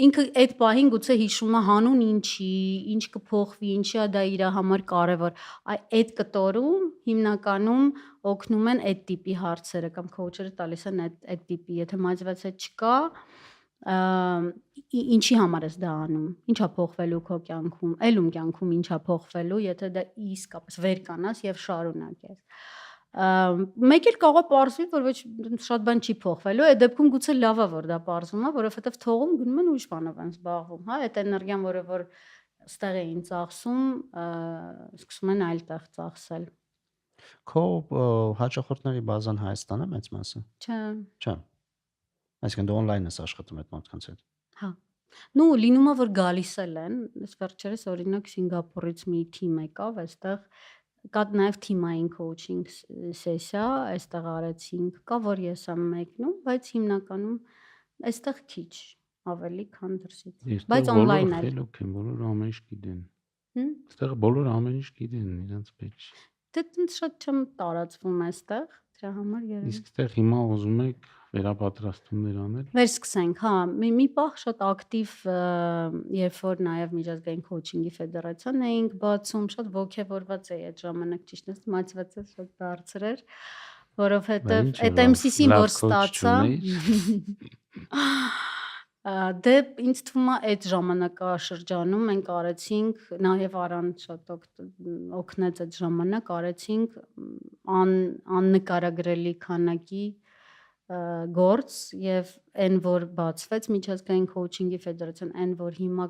ինքը այդ պահին գուցե հիշում է հանուն ինչի, ինչ կփոխվի, ինչի է դա իր համար կարևոր։ Այդ կտորում հիմնականում օգնում են այդ տիպի հարցերը կամ քոուչերը տալիս են այդ տիպի, եթե մոտիվացիա չկա, ինչի համար ես դա անում, ինչա փոխվելու քո կյանքում, ելում կյանքում ինչա փոխվելու, եթե դա իսկապես վեր կանաս եւ շարունակես։ Մեկ էլ կարող է պարզվի, որ ոչ շատ բան չի փոխվելու, այդ դեպքում գուցե լավ է որ դա պարզվում է, որովհետև թողում գնում են ուրիշ բանով են զբաղվում, հա, այդ էներգիան, որ ստեղ էին ծախսում, սկսում են այլտեղ ծախսել։ Քո հաճախորդների բազան Հայաստան է մեծ մասը։ Չէ։ Այսինքն դու on-line ես աշխատում այդ մարդկանց հետ։ Հա։ Նու լինում է որ գալիս են, այս վերջերս օրինակ Սինգապուրից մի թիմ եկավ, այստեղ կա նաև թիմային coaching սեսիա, այստեղ արեցինք, կա որ ես եմ մեկնում, բայց հիմնականում այստեղ քիչ ավելի քան դրսից։ Բայց on-line է։ Բոլորը ամեն ինչ գիտեն։ Այստեղ բոլորը ամեն ինչ գիտեն, իրենց պետք չի։ Դե ինձ շատ չեմ տարածվում այստեղ, դրա համար երևի։ Իսկ այստեղ հիմա ուզում եք վերապատրաստումներ անել։ Վերսկսենք, հա, մի պահ շատ ակտիվ, երբ որ նաև միջազգային քոուչինգի ֆեդերացիան էինք բացում, շատ ոգևորված էի այդ ժամանակ, ճիշտ է, մոտիվացիա շատ բարձր էր, որովհետև այդ MCC-ին որ ստացա, դե ինձ թվում է այդ ժամանակաշրջանում մենք արեցինք, նաև Արան շատ օգնեց այդ ժամանակ, արեցինք աննկարագրելի քանակի գործ եւ այն որ բացվեց միջազգային քոուչինգի ֆեդերացիան, այն որ հիմա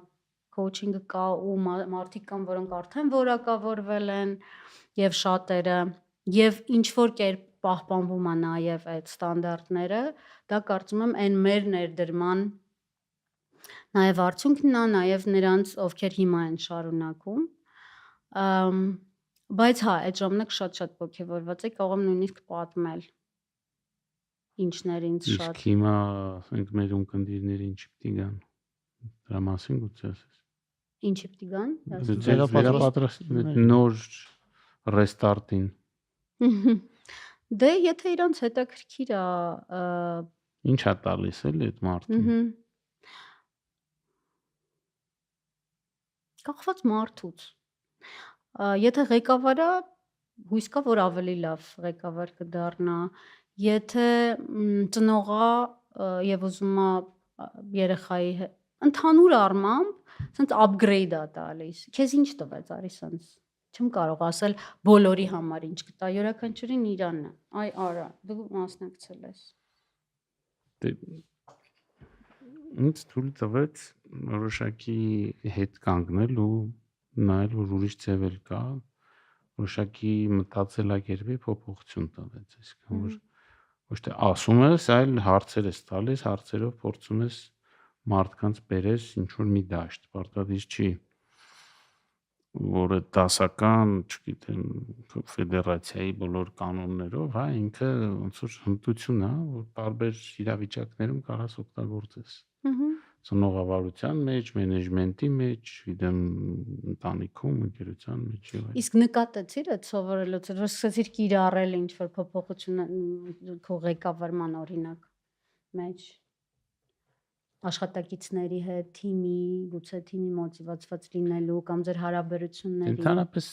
քոուչինգը կա ու մարդիկ կան, որոնք արդեն որակավորվել են եւ շատերը եւ ինչ որ կերպ պահպանվում է նաեւ այդ ստանդարտները, դա կարծում եմ այն մեր ներդրման նաեւ արդյունքն է, նաեւ նրանց ովքեր հիմա են շարունակում, բայց հա այդ ժամանակ շատ ոգևորված էի, կարող եմ նույնիսկ պատմել ինչներ ինձ շատ։ Իսկ հիմա ասենք մեր ունկնդիրները ինչի պիտի գան։ Դրա մասին գուցե ասես։ Ինչի պիտի գան։ Վերապատրաստում նոր ռեստարտին։ Դե եթե իրանց հետաքրքիր է ինչ է տալիս էլ այդ մարդուն։ Կախված մարդուց։ Եթե ղեկավարը հույս կա որ ավելի լավ ղեկավար կդառնա, եթե ծնողա եւ ուզում է երեխայի ընդհանուր առմամբ sense upgrade է տալիս։ Քեզ ինչ տվեց, արի sense։ Չեմ կարող ասել բոլորի համար ինչ կտա, յուրաքանչյուրին իրան է։ Այ արա, դու մասնակցել ես։ Դե ինձ թույլ տվեց որոշակի հետ կանգնել ու նայել որ ուրիշ ձև էլ կա, որոշակի մտածելակերպի փոփոխություն տվեց, այսինքն որ ոչ թե ասում ես, այլ հարցեր ես տալիս, հարցերով փորձում ես մարդկանց բերես ինչ որ մի դաշտ, պարտադիր չի որը դասական, չգիտեմ, ֆեդերացիայի բոլոր կանոններով, հա, ինքը ոնց որ հմտություն է, որ տարբեր իրավիճակներում կարաս օգտագործես։ Ծնողավարության մեջ, մենեջմենտի մեջ, գիտեմ, ընտանիքում, ընկերության մեջ եւ այլն։ Իսկ նկատեցիր այդ սովորելուց, որ սկսեցիր կիրառել ինչ որ փոփոխություն քո ղեկավարման օրինակ մեջ աշխատակիցների հետ, թիմի, գուցե թիմի մոտիվացված լինելու կամ ձեր հարաբերությունների։ Ընդհանրապես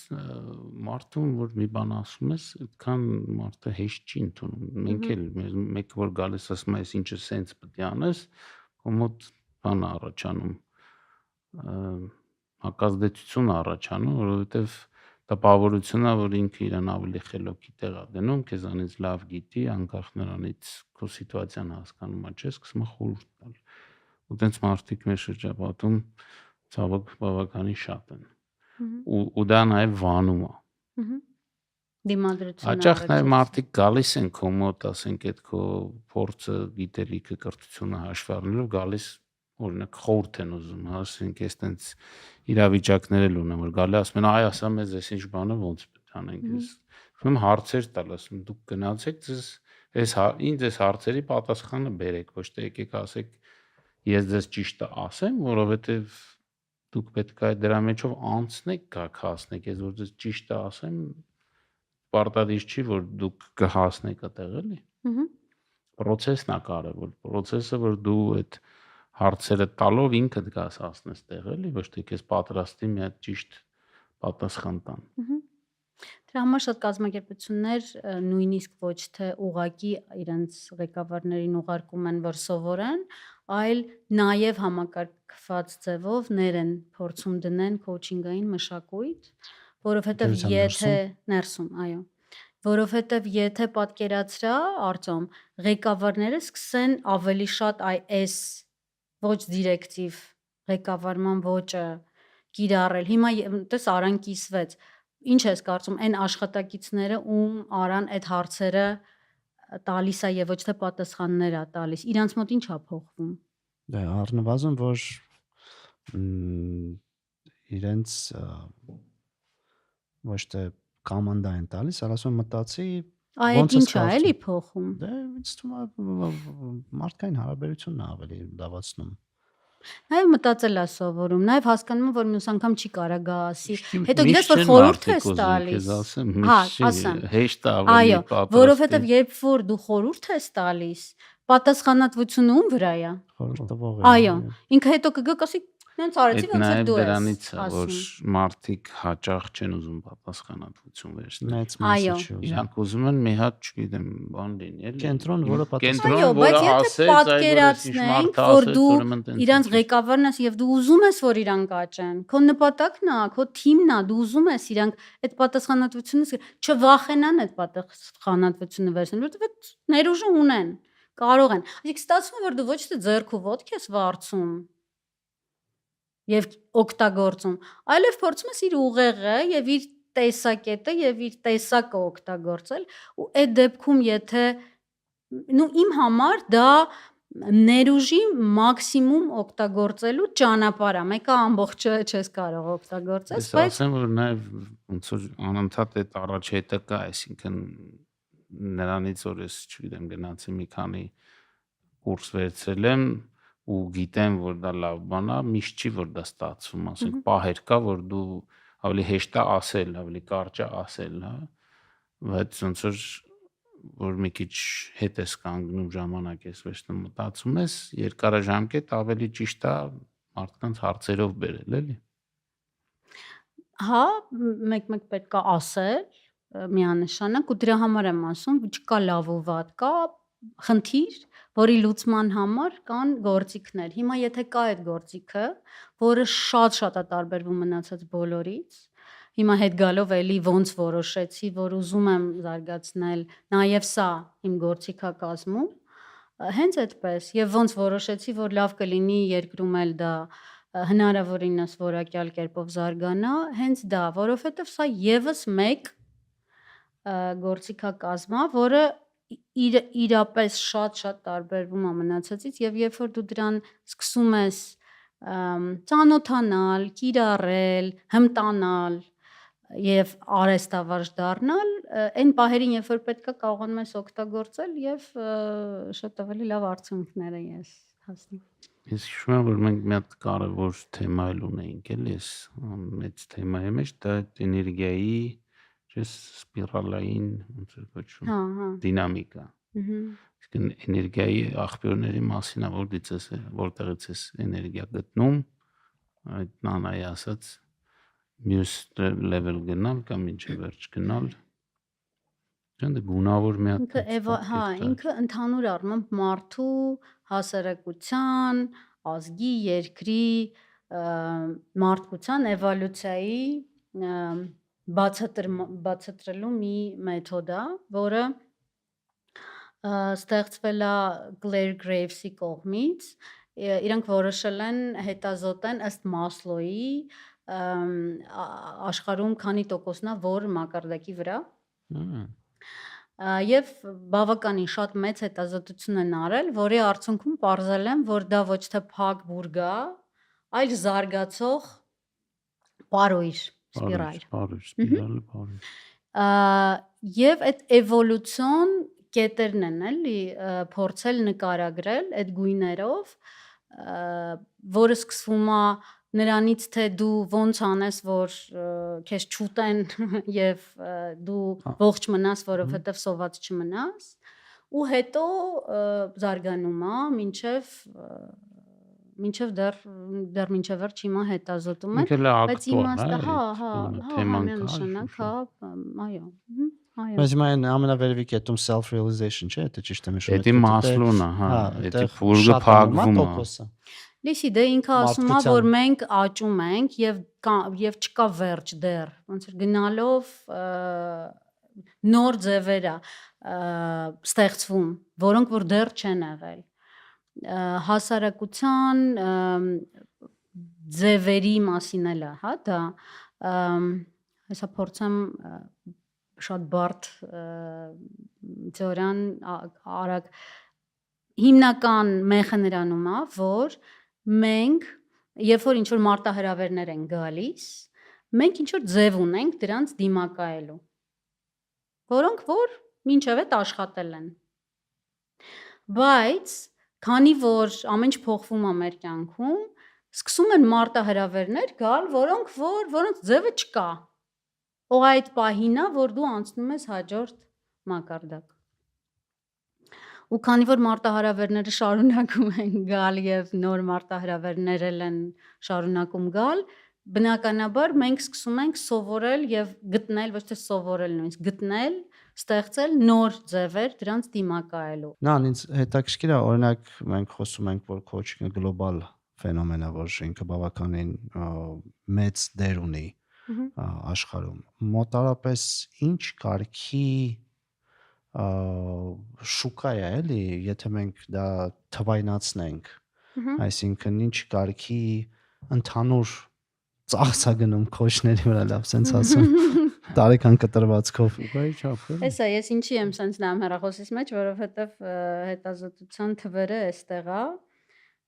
մարդուն, որ մի բան ասում ես, այդքան մարդը հեշտ չի ընդունում։ Մենք էլ մեկը որ գալիս ասում է, ինչը սենց պետք է անես, կոմոդ բան առաջանում, հակազդեցություն առաջանում, որովհետև տպավորությունն է, որ ինքը իրան ավելի խելոքի տեղ է դնում, քեզանից լավ գիտի, անկախ նրանից քո սիտուացիան հասկանում է, չէ՞, սկսում է խորհուրդ տալ։ Ու տենց մարդիկ մեր շրջապատում ցավոք բավականին շատ են։ Ու դա նաև վանում է։ Դիմադրություն։ Հաճախ նաև մարդիկ գալիս են քո մոտ, ասենք այդ քո փորձը, գիտելիքը, կրթությունը հաշվի առնելով գալիս, օրինակ խորհուրդ են ուզում, հա, ասենք ես տենց իրավիճակներ էլ ունեմ, որ գալի ասում են, այ ասա մեզ այս ինչ բանը ոնց պետք անենք, ես ում հարցեր տալ, ասում դուք գնացեք, ձեզ ինձ այս հարցերի պատասխանը բերեք, ոչ թե եկեք ասեք ես ձեզ ճիշտը ասեմ, որովհետև դուք պետք է դրա մեջով անցնեք, գաք հասնեք, ես որ ձեզ ճիշտը ասեմ, պարտադիր չի, որ դուք կհասնեք այդտեղ էլի։ Պրոցեսն է կարևոր, պրոցեսը, որ դու այդ հարցերը տալով ինքդ գաս հասնես տեղ էլի, ոչ թե քեզ պատրաստի մի հատ ճիշտ պատասխան տան։ Դրա համար շատ կազմակերպություններ նույնիսկ ոչ թե ուղակի իրենց ղեկավարներին ուղարկում են, որ սովորեն, այլ նաև համակարգված ձևով ներեն փորձում դնեն քոուչինգային մշակույթ, որովհետև եթե ներսում, այո, որովհետև եթե պատկերացրա, Արտոմ, ղեկավարները սկսեն ավելի շատ այս ոչ դիրեկտիվ ղեկավարման ոճը կիրառել։ Հիմա տես Արան կիսվեց։ Ինչ ես կարծում, այն աշխատակիցները, ում Արան այդ հարցերը տալիս է եւ ոչ թե պատասխաններ է տալիս, իրանց մոտ ինչ է փոխվում։ Դե առնվազն որ իրենց ոչ թե կոմանդա են տալիս, այլ ասում մտածի Այդ ինչ է էլի փոխում։ Դե ինձ թվում է մարդկային հարաբերությունն է ավելի լավացնում։ Նաև մտածել է սովորում, նաև հասկանում որ մյուս անգամ չի կարա գա ասի։ Հետո գիտես որ խորհուրդ ես տալիս։ Հա, ասեմ։ Հեշտ է ավելի պատրաստ։ Որովհետև երբ որ դու խորհուրդ ես տալիս, պատասխանատվությունը ում վրա է։ Խորհուրդ տվողի։ Այո, ինքը հետո կգա կասի նենց արեցի ոնց է դու ես։ Դրանից է որ մարդիկ հաճախ չեն ուզում պատասխանատվություն վերցնել։ Մեծ մասը չի ուզում։ Իրանք ուզում են մի հատ, չգիտեմ, բան լինի, էլի։ Կենտրոն, որը Կենտրոն, որը ասեց, պատկերացնենք, որ դու իրանց ղեկավարն ես եւ դու ուզում ես որ իրանք աճեն։ Քո նպատակն է, քո թիմն է, դու ուզում ես իրանք այդ պատասխանատվությունը չվախենան այդ պատասխանատվությունը վերցնել, որովհետեւ ներուժը ունեն, կարող են։ Այսինքն ստացվում է որ դու ոչ թե ձեռքու ոտք ես վարձում եւ օգտագործում, այլև փորձում ես իր ուղեղը եւ իր տեսակետը եւ իր տեսակը օգտագործել ու այդ դեպքում եթե իմ համար դա ներուժի մաքսիմում օգտագործելու ճանապարհ է, մեկը ամբողջը չես կարող օգտագործել, բայց ասեմ որ նաեւ ոնց որ անընդհատ այդ առաջհետը կա, այսինքն նրանից որ ես, չգիտեմ, գնացի մի քանի կուրս վերցրել եմ ու գիտեմ որ դա լավ բան է, միշտ չի որ դա ստացվում, ասենք պահեր կա որ դու ավելի հեշտ է ասել, ավելի կարճ է ասել, հա, բայց ոնց որ մի քիչ հետ ես կանգնում ժամանակ ես վերցնում մտածում ես, երկարաժամկետ ավելի ճիշտ է մարդկանց հարցերով բերել, էլի։ Հա, մեկ-մեկ պետք է ասել, միանշանակ ու դրա համար եմ ասում, չկա լավ ու վատ, կա խնդիր, որի լուծման համար կան գործիքներ։ Հիմա եթե կա այդ գործիքը, որը շատ է տարբերվում մնացած բոլորից, հիմա հետ գալով էլի ոնց որոշեցի, որ ուզում եմ զարգացնել, նաև սա իմ գործիքակազմում, հենց այդպես, եւ ոնց որոշեցի, որ լավ կլինի երկրում էլ դա հնարավորինս որակյալ կերպով զարգանա, հենց դա, որովհետեւ սա եւս մեկ գործիքակազմ է, որը իրապես շատ տարբերվում է մնացածից եւ երբ որ դու դրան սկսում ես ծանոթանալ, կիրառել, հմտանալ եւ արեստավարժ դառնալ, այն պահերին, երբ որ պետքա կարողանում ես օգտագործել եւ շատ ավելի լավ արդյունքներ ես հասնում։ Ես հիշում եմ, որ մենք մի հատ կարևոր թեմա էլ ունեինք, էլի, այս մեծ թեմայի մեջ, դա էներգիայի, ճիշտ սպիրալային, ոնց է կոչվում, դինամիկա։ Իսկ էներգիայի աղբյուրների մասին է, որտեղից է էներգիա գտնում, այդ նանայի ասած մյուս level գնալ կամ ինչի վերջ գնալ։ Դա գունավոր մի հատ։ Ինքը ընդհանուր առմամբ մարդու հասարակության, ազգի, երկրի, մարդկության էվոլյուցիայի բացատրելու մի մեթոդ է, որը ստեղծվել է Claire Graves-ի կողմից։ Իրանք որոշել են հետազոտեն ըստ Մասլոյի աշխարհում քանի տոկոսն է որ մակարդակի վրա։ Եվ բավականին շատ մեծ հետազոտություն են արել, որի արդյունքում պարզել են, որ դա ոչ թե փակ բուրգ է, այլ զարգացող պարույր, սպիրալ։ Եվ այդ էվոլյուցիոն կետերն են էլի փորձել նկարագրել այդ գույներով, որը սկսվում է նրանից, թե դու ոնց անես, որ քեզ չուտեն եւ դու ողջ մնաս, որովհետեւ սոված չմնաս, ու հետո զարգանում է մինչև դեռ մինչև վերջ հիմա հետազոտում են, բայց իմաստը, ամենանշանակ, այո, Բայց այն ամենավերևի կետում self-realization չէ, դա ճիշտ եմ հիշում։ Դա Մասլոն է, հա, դա բուրգը փակվում է։ Լիսի, դե ինքը ասում է, որ մենք աճում ենք եւ չկա վերջ դեռ, ոնց որ գնալով նոր ձևեր է ստեղծվում, որոնք որ դեռ չեն եղել։ Հասարակության ձևերի մասին էլ է, հա, դա հեսա փորձեմ շատ բարդ թեորիան արագ հիմնական մեխը նրանում է, որ մենք երբ որ ինչ-որ մարտահրավերներ են գալիս, մենք ինչ-որ ձև ունենք դրանց դիմակայելու, որոնք որ մինչև այդ աշխատել են։ Բայց քանի որ ամեն ինչ փոխվում է մեր կյանքում, սկսում են մարտահրավերներ գալ, որոնց ձևը չկա։ Ու այդ պահին է, որ դու անցնում ես հաջորդ մակարդակ։ Ու քանի որ մարտահրավերները շարունակում են գալ եւ նոր մարտահրավերներ են շարունակում գալ, բնականաբար մենք սկսում ենք սովորել եւ գտնել, ոչ թե սովորել նույնիսկ գտնել, ստեղծել նոր ձևեր դրանց դիմակայելու։ Նան ինձ հետաքրքիր է, օրինակ մենք խոսում ենք, որ coaching-ը գլոբալ ֆենոմեն է, որ ինքը բավականին մեծ դեր ունի աշխարհում։ Մոտարապես ինչ կարգի շուկա է, էլի, եթե մենք դա թվայնացնենք, այսինքն ինչ կարգի ընդհանուր ծախսա գնում քոչների վրա, լավ sense ասում, տարեկան կտրվածքով։ Հեսա ես ինչի եմ sense նայում հեռախոսից մեջ, որովհետև հետազոտության թվերը էստեղ է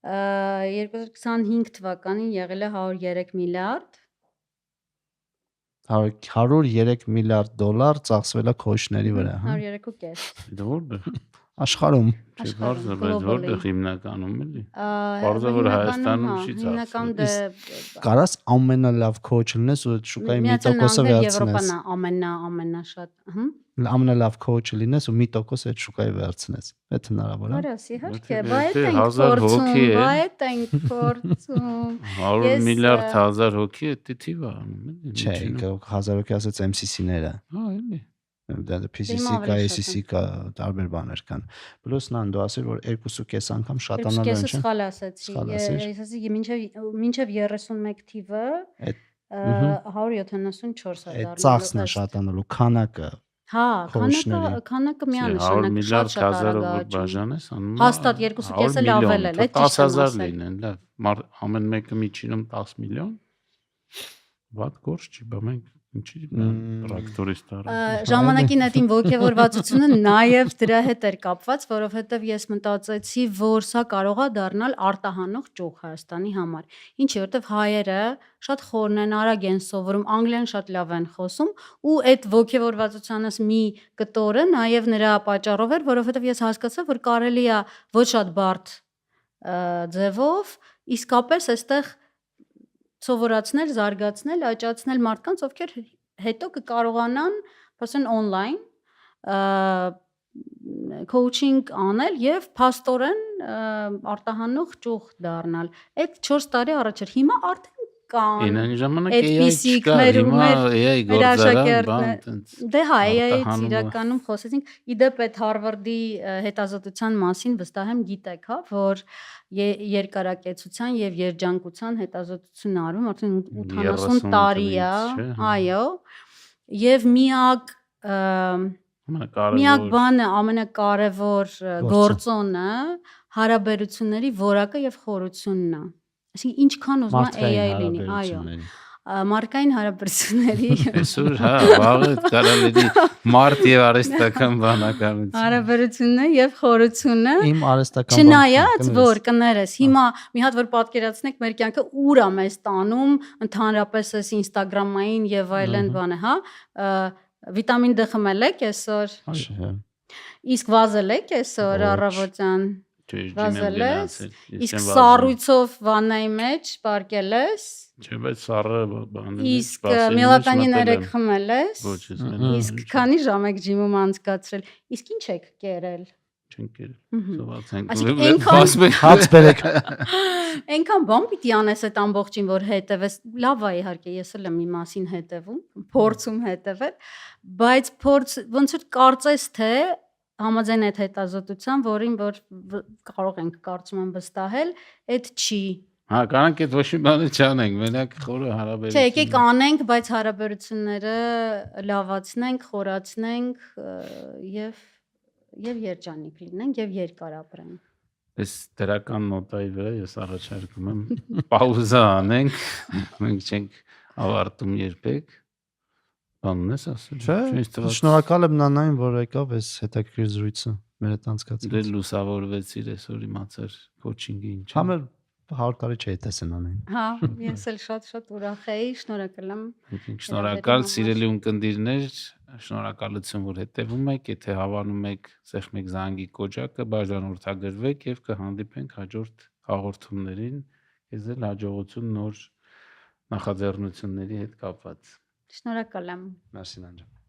2025 թվականին եղել է 103 միլիարդ 103 միլիարդ դոլար ծախսվել է քոչների վրա, հա։ 103.5։ Դա որտե՞ղ։ Աշխարհում։ Չէ, բարձր, բայց որտեղ հիմնականում էլի։ Բարձր որ Հայաստանում չի ծախսվում։ Հիմնական դե Կարաս ամենալավ քոչ լինես ու շուկայի 1%-ը վերցնես։ Ամենաշատ, Ամենալավ քոչը լինես ու 1% այդ շուկայի վերցնես։ Այդ հնարավոր է։ Հարաս, իհարկե, բայց ենք փորձում։ 100 միլիարդ 1000 հոգի է դե թիվ է։ Չէ, 1000 հոգի ասած MCC-ները։ Հա, էլի։ Դա PCC-կա, ACC-կա, տարբեր բաներ կան։ Պլյուս նան դու ասել որ 2.5 անգամ շատանալու են, չէ՞։ Սխալ ասացի։ Ես ասի մինչև 31 թիվը 174 է դառնալու։ Այդ ծախսն է շատանալու քանակը։ Հա, քանակը միանշանակ շատ արագ է։ Բաժանես անում։ Հաստատ 2.5-ը լավել է, այդ ճիշտ է։ 10000 լինեն, լավ։ Ամեն մեկը միջինում 10 միլիոն։ Ված գործ չի, բա մենք Ինչի՞ տրակտորիստ արի։ Ժամանակին այդ իմ ողջավորվածությունը նաև դրա հետ էր կապված, որովհետև ես մտածեցի, որ սա կարող է դառնալ արտահանող ճյուղ Հայաստանի համար։ Ինչի, որովհետև հայերը շատ խորն են, արագ են սովորում, անգլիան շատ լավ են խոսում, ու այդ ողջավորվածությանս մի կտորը նաև նրա պատճառով էր, որովհետև ես հասկացա, որ կարելի է ոչ շատ բարդ ձևով իսկապես այստեղ սովորացնել, զարգացնել, աճացնել մարդկանց, ովքեր հետո կկարողանան, ասեն on-line coaching անել եւ փաստորեն արտահանող ճյուղ դառնալ։ Այդ 4 տարի առաջ էր։ Հիմա արդեն կան։ Այն ժամանակ այդպիսիք AI չկար, մեր հիմա AI գործարան, բան, Դե հա, AI-ից արտահանումը։ իրականում խոսեցինք։ Իդեպ այդ Հարվարդի հետազոտության մասին վստահ եմ գիտեք, հա, որ երկարակեցության եւ երջանկության հետազոտություն արվում, արդեն 80 տարի է, այո, եւ միակ բանը, ամենակարևոր գործոնը հարաբերությունների որակը եւ խորությունն է։ Այսինքն ինչքան ուզում է AI լինի, այո, մարդկային հարաբերությունների Այսօր հա, վաղը կարա լինի մարդ եւ արհեստական բանականություն։ Հարաբերությունները եւ խորությունը Իմ արհեստական չնայած որ կներես հիմա մի հատ որ պատկերացնեք մեր կյանքը ուր է մեզ տանում ընդհանրապես այս Instagram-ային եւ այլն բանը, հա, վիտամին D խմել եք այսօր, իսկ վազել եք այսօր առավոտյան, վազել ես, իսկ սառույցով վանայի մեջ պարկել ես, Չէ, բայց սառը բանը։ իսկ մելատոնին խմել ես, Ոչ, իսկ քանի ժամ եք ջիմում անցկացրել, իսկ ինչ եք կերել։ Չենք կերել։ Սոված Այսինքն ենք։ այնքան հաց բերեք։ Այնքան բան պիտի անես այդ ամբողջին, որ հետևես, լավ է իհարկե, ես էլ եմ մի մասին հետևում, փորձում հետևել, բայց ոնց որ կարծես թե համաձայն այդ հետազոտության, որին որ կարող ենք կարծում եմ վստահել, այդ չի։ Հա, կանանք այդ ոչ մի բանը չանենք, մենակ խորը հարաբերություն։ Չէ, եկեք անենք, բայց հարաբերությունները լավացնենք, խորացնենք եւ երջանիկ լինենք եւ երկար ապրենք։ Այս դրական նոտայի վրա ես առաջարկում եմ պաուզա անենք, մենք չենք ավարտում երբեք։ Բանն ես ասել։ Չէ, շնորհակալ եմ Նանային, որ եկավ այս հետաքրքիր զրույցը մեր հետ անցկացրեց։ Դե լուսավորվեցիր այսօր իմացար coaching-ի ինչ։ Համեր 100 տարի չէի տեսել Նանային։ Հա, ես էլ շատ ուրախ էի, շնորհակալ եմ։ Շնորհակալ սիրելի ունկնդիրներ, շնորհակալություն որ հետևում եք, եթե հավանում եք, սեղմեք զանգի կոճակը, բաժանորդագրվեք եւ կհանդիպենք հաջորդ հաղորդումներին, ես էլ հաջողություն նոր նախաձեռնությունների հետ կապված։ Շնորհակալ եմ։ Մերսի Նանջան։